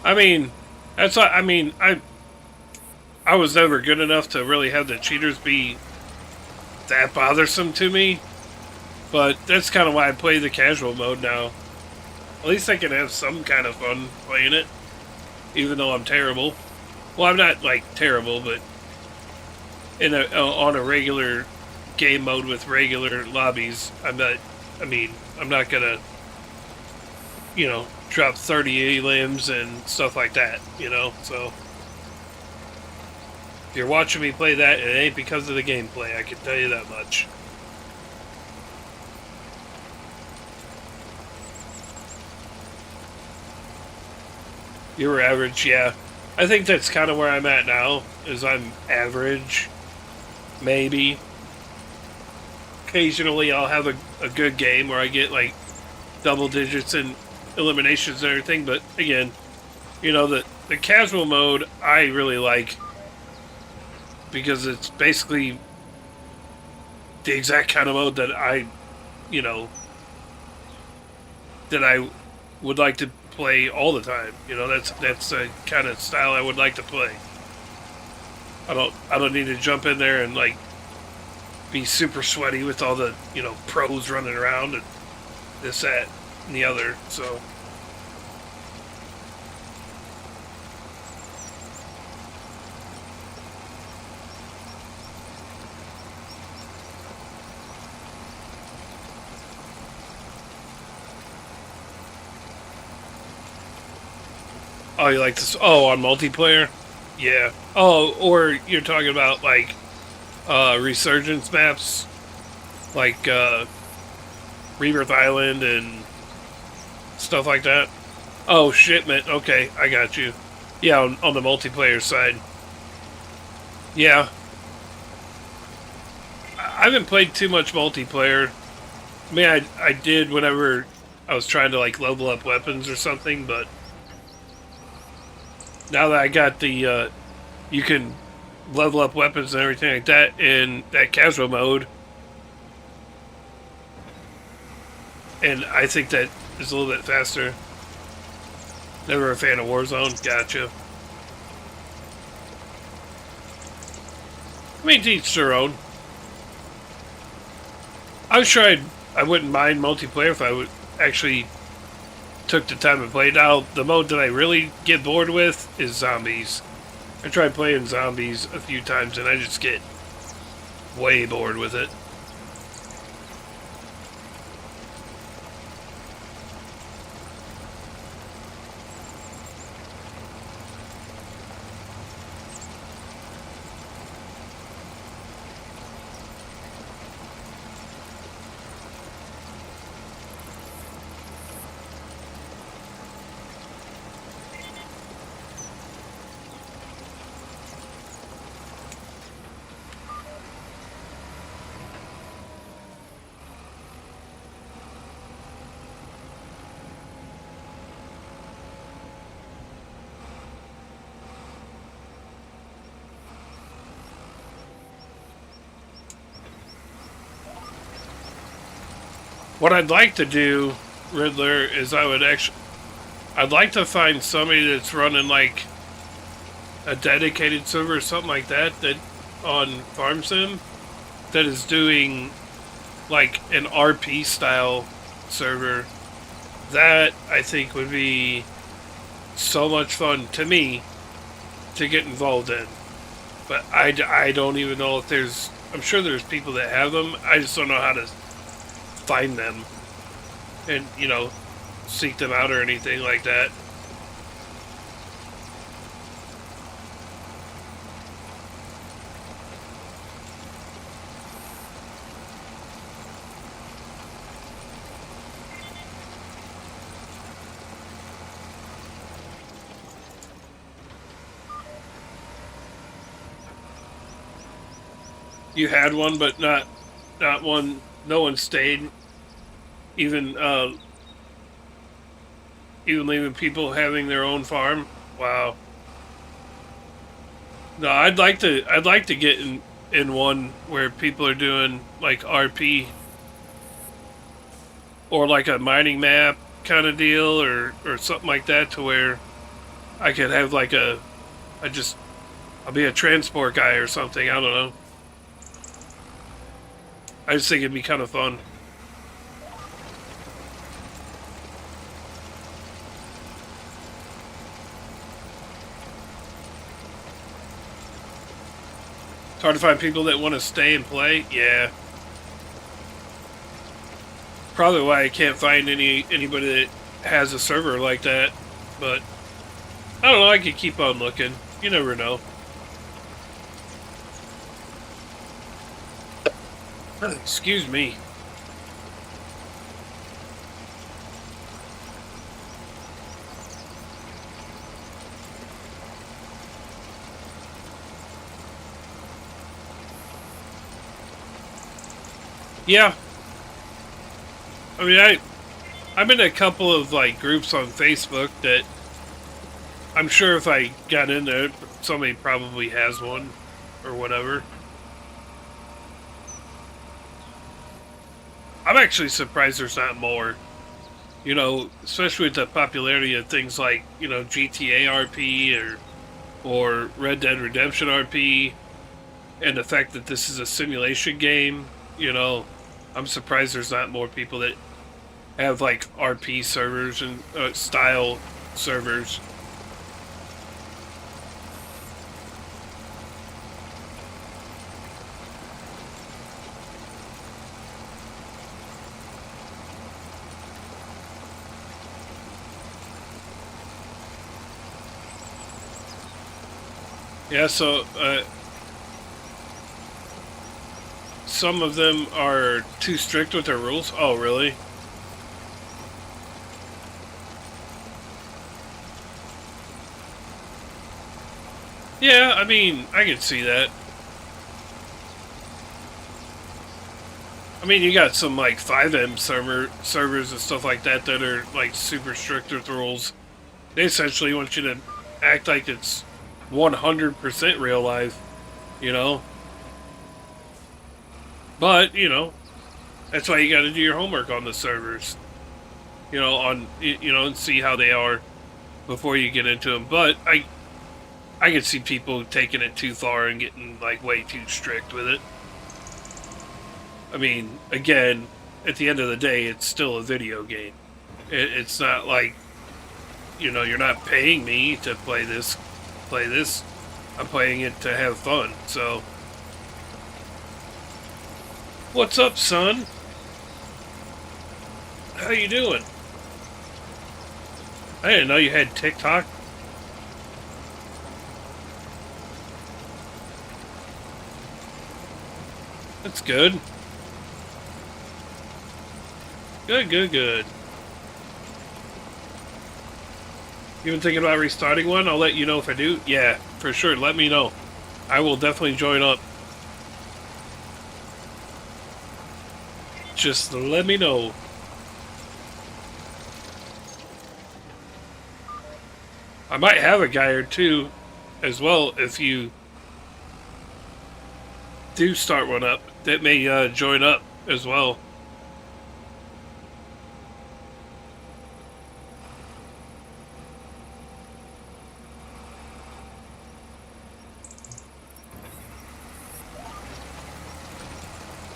I mean, that's what, I mean, I was never good enough to really have the cheaters be that bothersome to me. But that's kind of why I play the casual mode now. At least I can have some kind of fun playing it. Even though I'm terrible. Well, I'm not, like, terrible, but on a regular game mode with regular lobbies, I'm not gonna, you know, drop 30 limbs and stuff like that, you know, so. If you're watching me play that, it ain't because of the gameplay, I can tell you that much. You were average, yeah. I think that's kind of where I'm at now, is I'm average, maybe. Occasionally I'll have a good game where I get, like, double digits in eliminations and everything, but again, you know, the casual mode I really like because it's basically the exact kind of mode that I, you know, that I would like to play all the time. You know, that's the kind of style I would like to play. I don't need to jump in there and like be super sweaty with all the, you know, pros running around and this, that, and the other, so. Oh, you like this? Oh, on multiplayer? Yeah. Oh, or you're talking about like resurgence maps, like Rebirth Island and stuff like that. Oh, shipment. Okay, I got you. Yeah, on the multiplayer side. Yeah. I haven't played too much multiplayer. I mean, I did whenever I was trying to like level up weapons or something, but now that I got the, you can level up weapons and everything like that in that casual mode, and I think that is a little bit faster. Never a fan of Warzone. Gotcha. I mean, to each their own. I'm sure I wouldn't mind multiplayer if I would actually took the time to play. Now, the mode that I really get bored with is zombies. I tried playing zombies a few times and I just get way bored with it. What I'd like to do, Riddler, is I'd like to find somebody that's running like a dedicated server or something like that, that on Farm Sim, that is doing like an RP style server That, I think, would be so much fun to me to get involved in. But I don't even know if there's... I'm sure there's people that have them. I just don't know how to find them and, you know, seek them out or anything like that. You had one, but not one. No one stayed. Even even leaving people having their own farm. Wow. No, I'd like to get in one where people are doing like RP or like a mining map kind of deal or something like that, to where I could have like I'll be a transport guy or something. I don't know. I just think it'd be kind of fun. It's hard to find people that want to stay and play. Yeah. Probably why I can't find anybody that has a server like that. But I don't know, I could keep on looking. You never know. Excuse me. Yeah. I mean, I'm in a couple of like groups on Facebook that I'm sure if I got in there, somebody probably has one or whatever. I'm actually surprised there's not more. You know, especially with the popularity of things like, you know, GTA RP or Red Dead Redemption RP, and the fact that this is a simulation game. You know, I'm surprised there's not more people that have like RP servers and style servers. Yeah, so some of them are too strict with their rules. Oh, really? Yeah, I mean, I can see that. I mean, you got some like 5M servers and stuff like that that are like super strict with rules. They essentially want you to act like it's 100% real life, you know? But, you know, that's why you got to do your homework on the servers. And see how they are before you get into them. But I can see people taking it too far and getting like way too strict with it. I mean, again, at the end of the day, it's still a video game. It's not like, you're not paying me to play this. I'm playing it to have fun. So, what's up, son? How you doing? I didn't know you had TikTok. That's good. Good. You been thinking about restarting one? I'll let you know if I do. Yeah, for sure. Let me know. I will definitely join up. Just let me know. I might have a guy or two as well if you do start one up that may join up as well.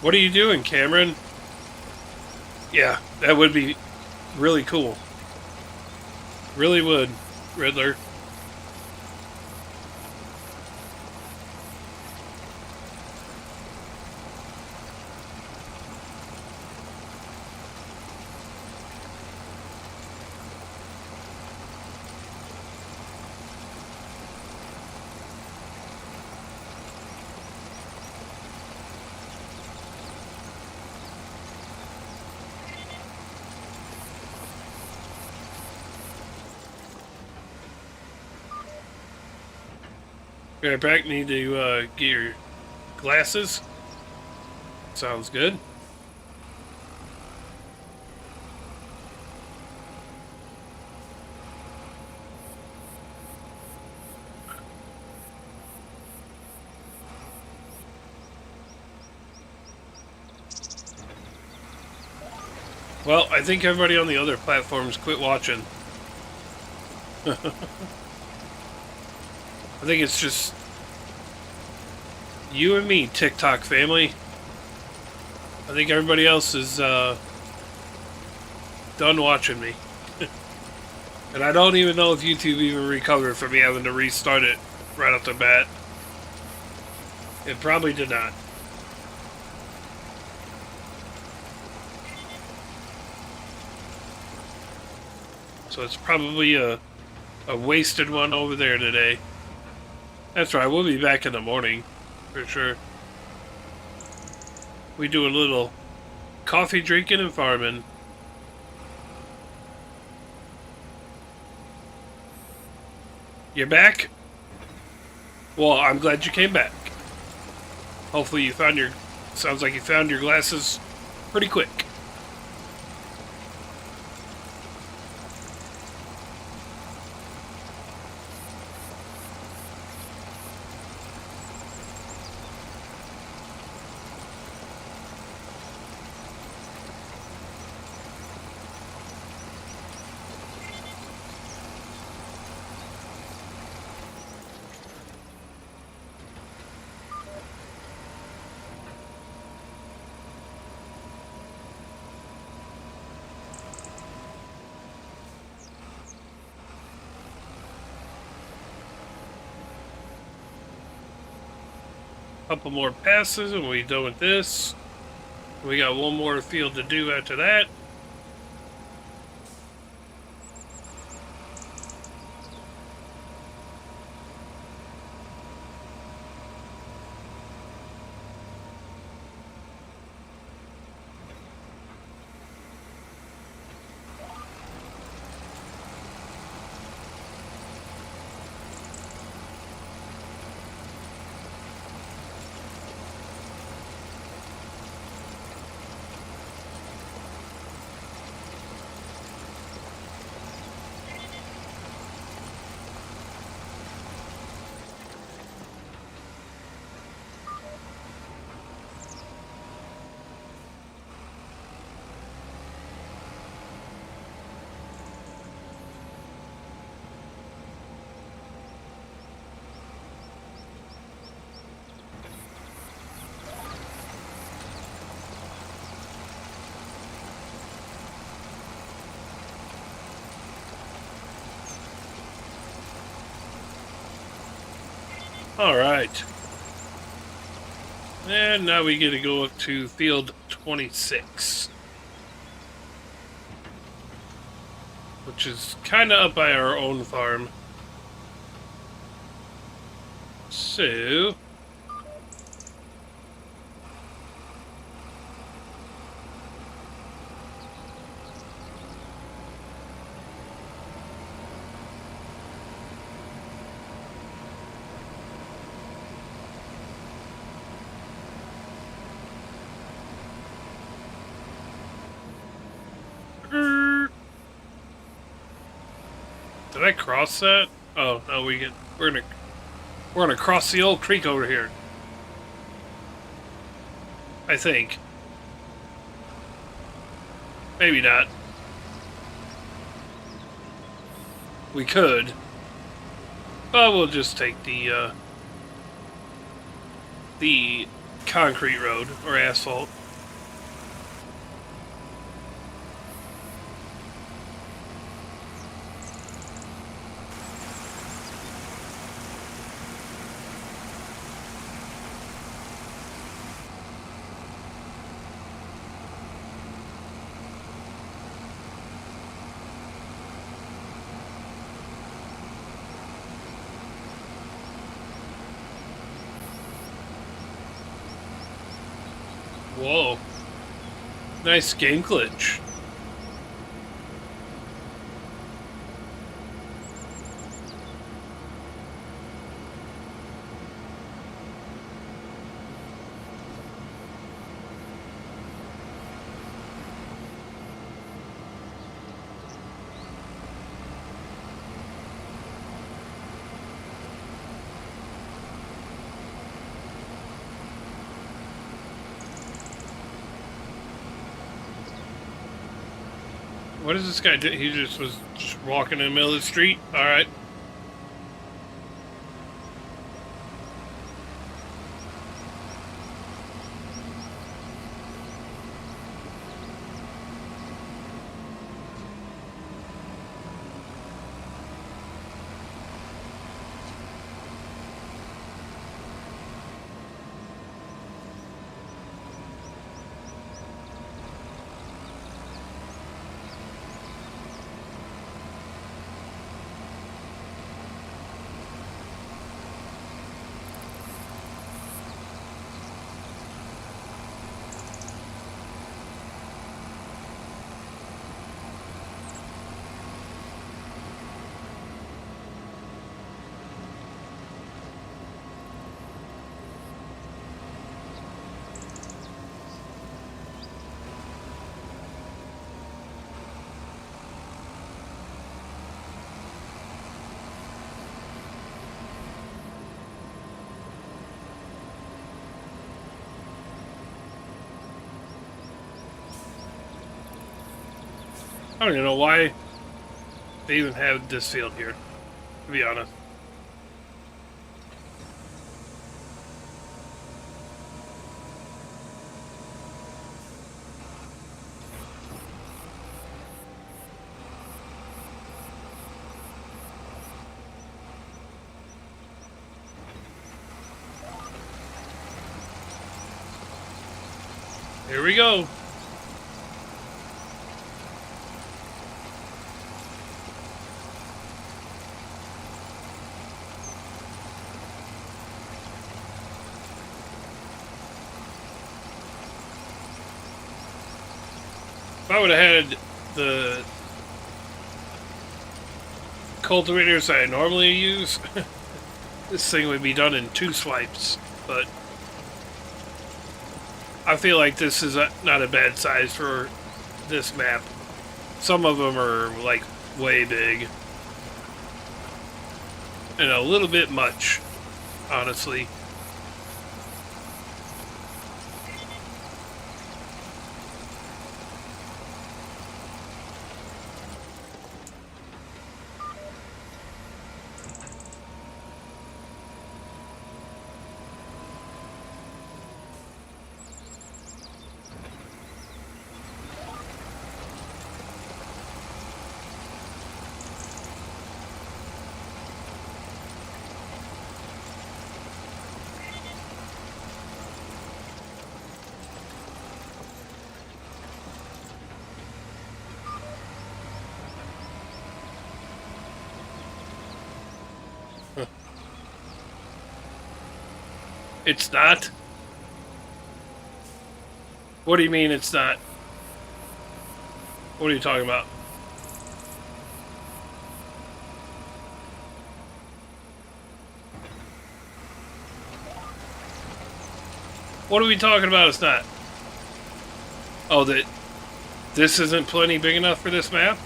What are you doing, Cameron? Yeah, that would be really cool. Really would, Riddler. Right back. Need to get your glasses. Sounds good. Well, I think everybody on the other platforms quit watching. I think it's just you and me, TikTok family. I think everybody else is done watching me. And I don't even know if YouTube even recovered from me having to restart it right off the bat. It probably did not. So it's probably a wasted one over there today. That's right, we'll be back in the morning, for sure. We do a little coffee drinking and farming. You're back? Well, I'm glad you came back. Hopefully you found your... Sounds like you found your glasses pretty quick. Couple more passes and we're done with this. We got one more field to do after that. Alright. And now we get to go up to field 26. Which is kind of up by our own farm. So... Did I cross that? Oh no, we're gonna cross the old creek over here. I think. Maybe not. We could. But we'll just take the concrete road or asphalt. Whoa. Nice game glitch. What is this guy do? He just was just walking in the middle of the street? Alright. I don't even know why they even have this field here, to be honest. Here we go. If I would have had the cultivators that I normally use, this thing would be done in 2 swipes, but I feel like this is not a bad size for this map. Some of them are like way big and a little bit much, honestly. It's not? What do you mean it's not? What are you talking about? What are we talking about it's not? Oh, that this isn't plenty big enough for this map?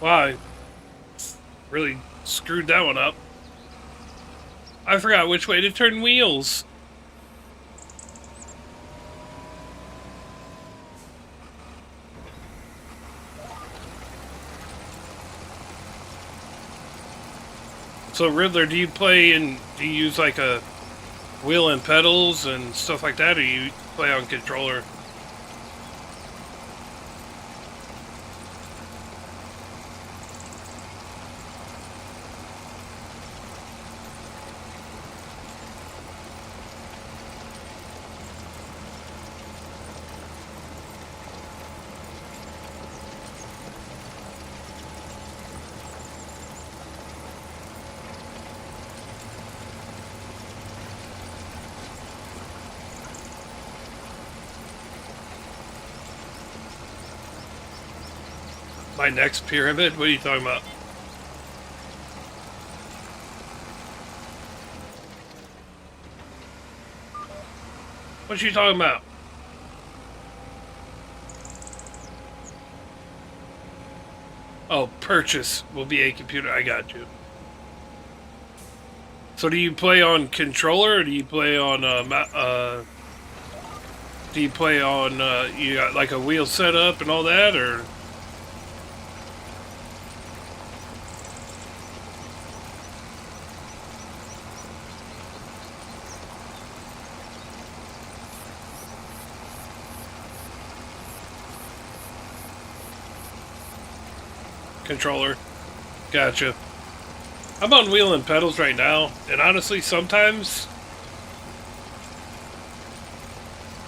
Wow, I really screwed that one up. I forgot which way to turn wheels. So Riddler, do you use like a wheel and pedals and stuff like that, or you play on controller? My next pyramid? What are you talking about? What are you talking about? Oh, purchase will be a computer. I got you. So do you play on controller, or do you play on you got like a wheel set up and all that, or? Controller. Gotcha. I'm on wheel and pedals right now, and honestly, sometimes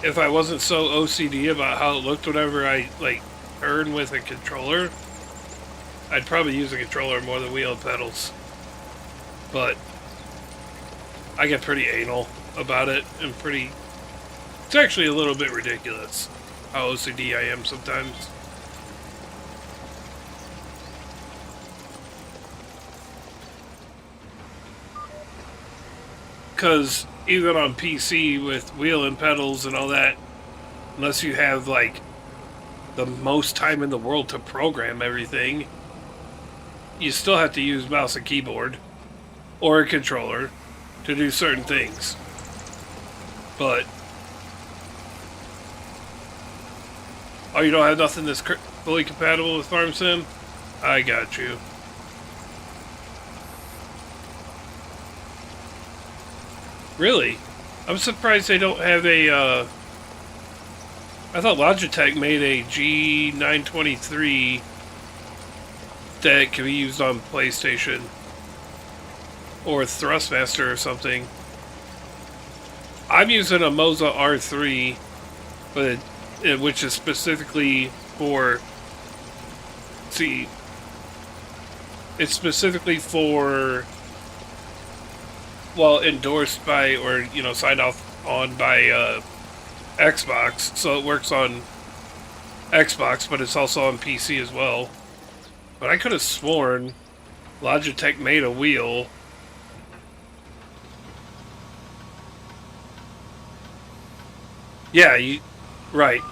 if I wasn't so OCD about how it looked whenever I like turn with a controller, I'd probably use a controller more than wheel and pedals. But I get pretty anal about it, and it's actually a little bit ridiculous how OCD I am sometimes. Because even on PC with wheel and pedals and all that, unless you have like the most time in the world to program everything, you still have to use mouse and keyboard or a controller to do certain things. But oh, you don't have nothing that's fully compatible with Farm Sim? I got you. Really? I'm surprised they don't have a, I thought Logitech made a G923 that can be used on PlayStation. Or Thrustmaster or something. I'm using a Moza R3, but which is specifically for, see, it's specifically for, well, endorsed by, or, you know, signed off on by Xbox, so it works on Xbox, but it's also on PC as well. But I could have sworn Logitech made a wheel. Yeah, right.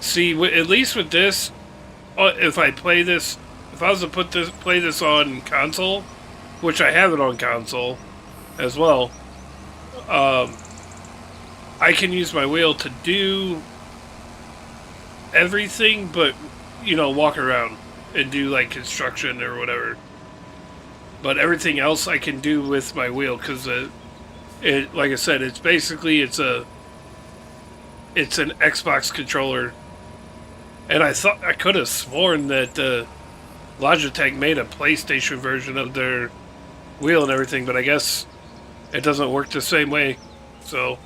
See, at least with this, if I was to play this on console, which I have it on console as well, I can use my wheel to do everything but, you know, walk around and do like construction or whatever. But everything else I can do with my wheel, because it, like I said, it's basically it's an Xbox controller, and I thought I could have sworn that Logitech made a PlayStation version of their wheel and everything, but I guess it doesn't work the same way, so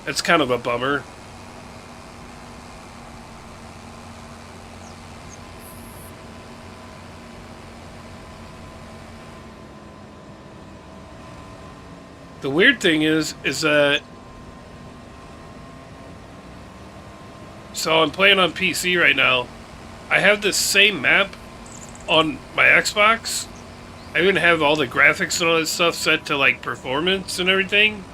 it's kind of a bummer. The weird thing is that, so I'm playing on PC right now. I have this same map on my Xbox. I even have all the graphics and all that stuff set to like performance and everything.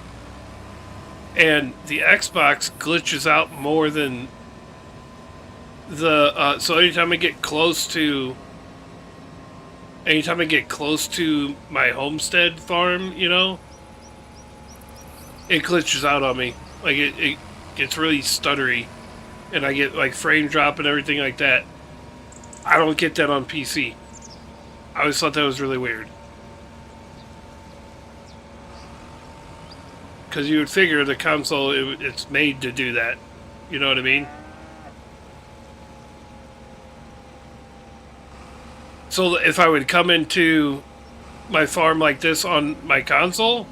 And the Xbox glitches out more than So anytime I get close to my homestead farm, you know, it glitches out on me. Like it gets really stuttery, and I get like frame drop and everything like that. I don't get that on PC. I always thought that was really weird. Because you would figure the console, it's made to do that. You know what I mean? So if I would come into my farm like this on my console,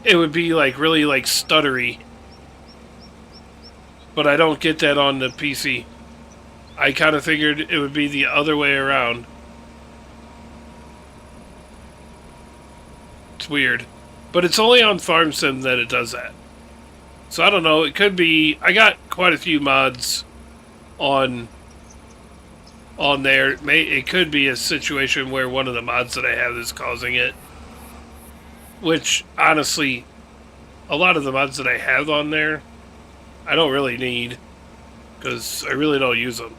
it would be like really like stuttery. But I don't get that on the PC. I kind of figured it would be the other way around. It's weird. But it's only on Farm Sim that it does that. So I don't know, it could be... I got quite a few mods on there. It could be a situation where one of the mods that I have is causing it. Which, honestly, a lot of the mods that I have on there, I don't really need. Because I really don't use them.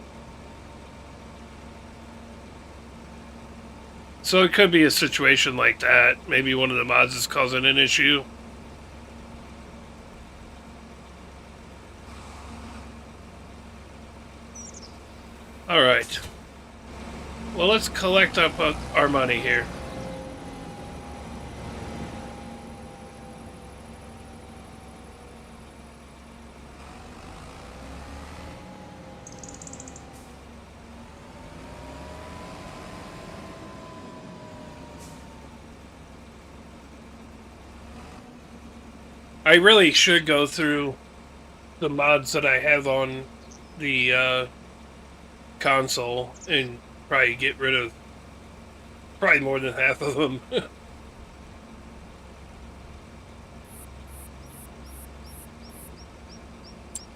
So it could be a situation like that. Maybe one of the mods is causing an issue. Alright. Well, let's collect up our money here. I really should go through the mods that I have on the console and probably get rid of probably more than half of them.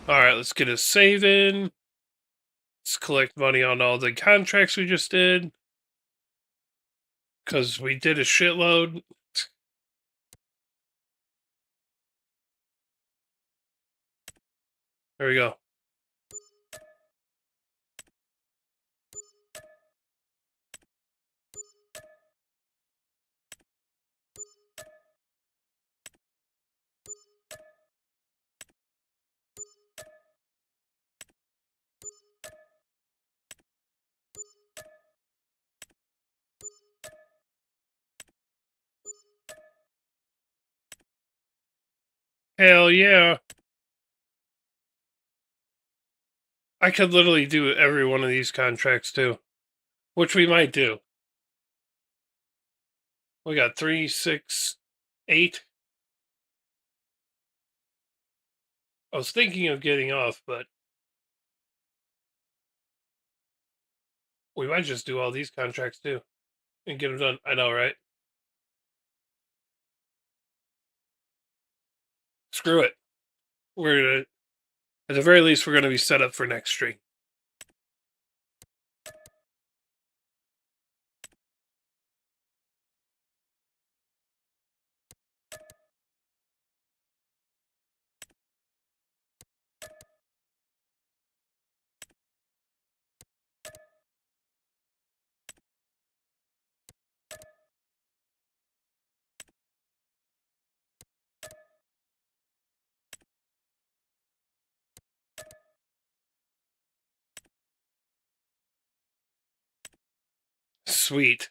Alright, let's get a save in. Let's collect money on all the contracts we just did. Because we did a shitload. There we go. Hell yeah. I could literally do every one of these contracts too. Which we might do. We got 3, 6, 8. I was thinking of getting off, but we might just do all these contracts too and get them done. I know, right? Screw it. We're gonna, at the very least, we're gonna be set up for next stream. Sweet.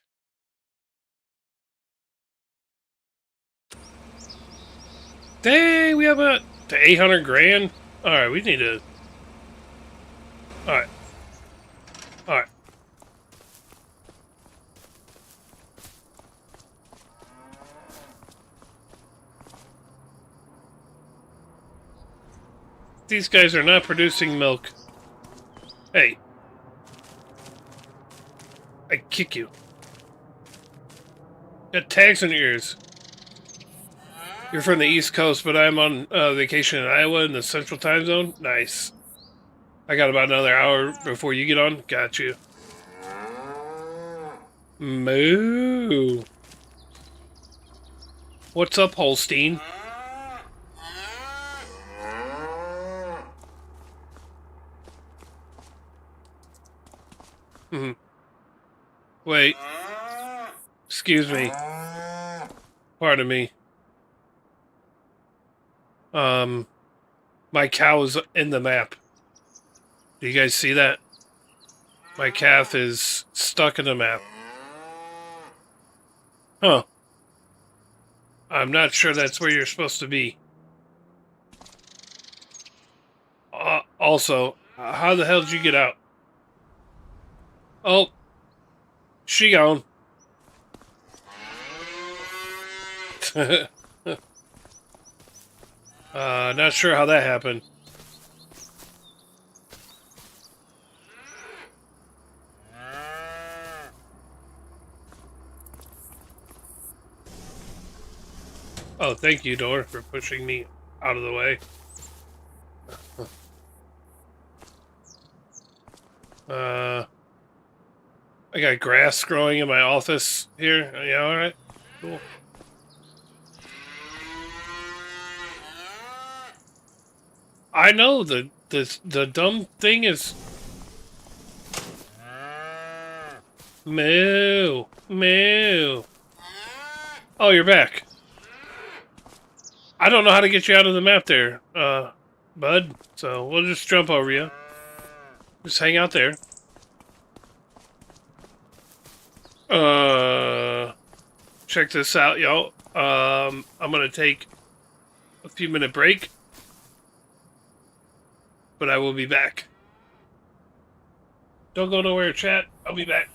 Dang, we have to 800 grand. All right, we need to. All right, all right. These guys are not producing milk. Hey, I kick you. Got tags on your ears. You're from the East Coast, but I'm on vacation in Iowa in the Central Time Zone. Nice. I got about another hour before you get on. Got you. Moo. What's up, Holstein? Mhm. Wait. Excuse me. Pardon me. Um, my cow is in the map. Do you guys see that? My calf is stuck in the map. Huh. I'm not sure that's where you're supposed to be. Also, how the hell did you get out? Oh, she gone. Not sure how that happened. Oh, thank you, Door, for pushing me out of the way. I got grass growing in my office here. Yeah, all right, cool. I know the dumb thing is moo moo. Oh, you're back. I don't know how to get you out of the map there, bud. So we'll just jump over you. Just hang out there. Check this out, y'all. I'm gonna take a few minute break, but I will be back. Don't go nowhere, chat. I'll be back.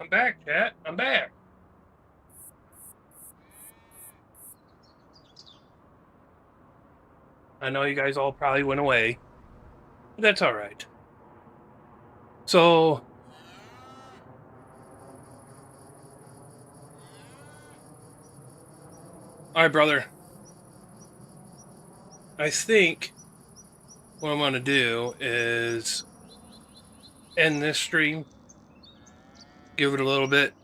I'm back, chat. I'm back. I know you guys all probably went away, but that's all right. So, all right, brother. I think what I'm going to do is end this stream, give it a little bit,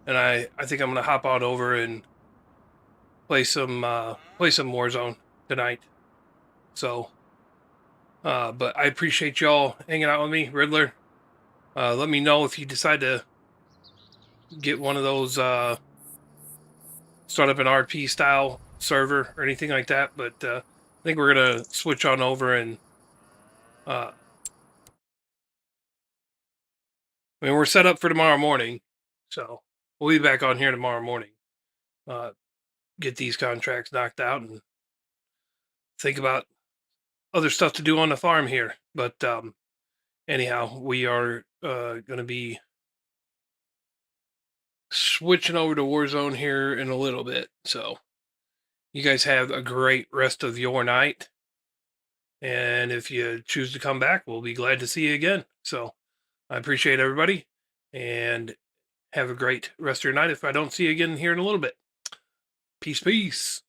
and I think I'm going to hop on over and play some Warzone tonight. So, but I appreciate y'all hanging out with me, Riddler. Let me know if you decide to get one of those start up an RP style server or anything like that. But I think we're gonna switch on over and uh, I mean we're set up for tomorrow morning, so we'll be back on here tomorrow morning. Uh, get these contracts knocked out and think about other stuff to do on the farm here. But anyhow, we are going to be switching over to Warzone here in a little bit. So you guys have a great rest of your night. And if you choose to come back, we'll be glad to see you again. So I appreciate everybody and have a great rest of your night if I don't see you again here in a little bit. Peace, peace.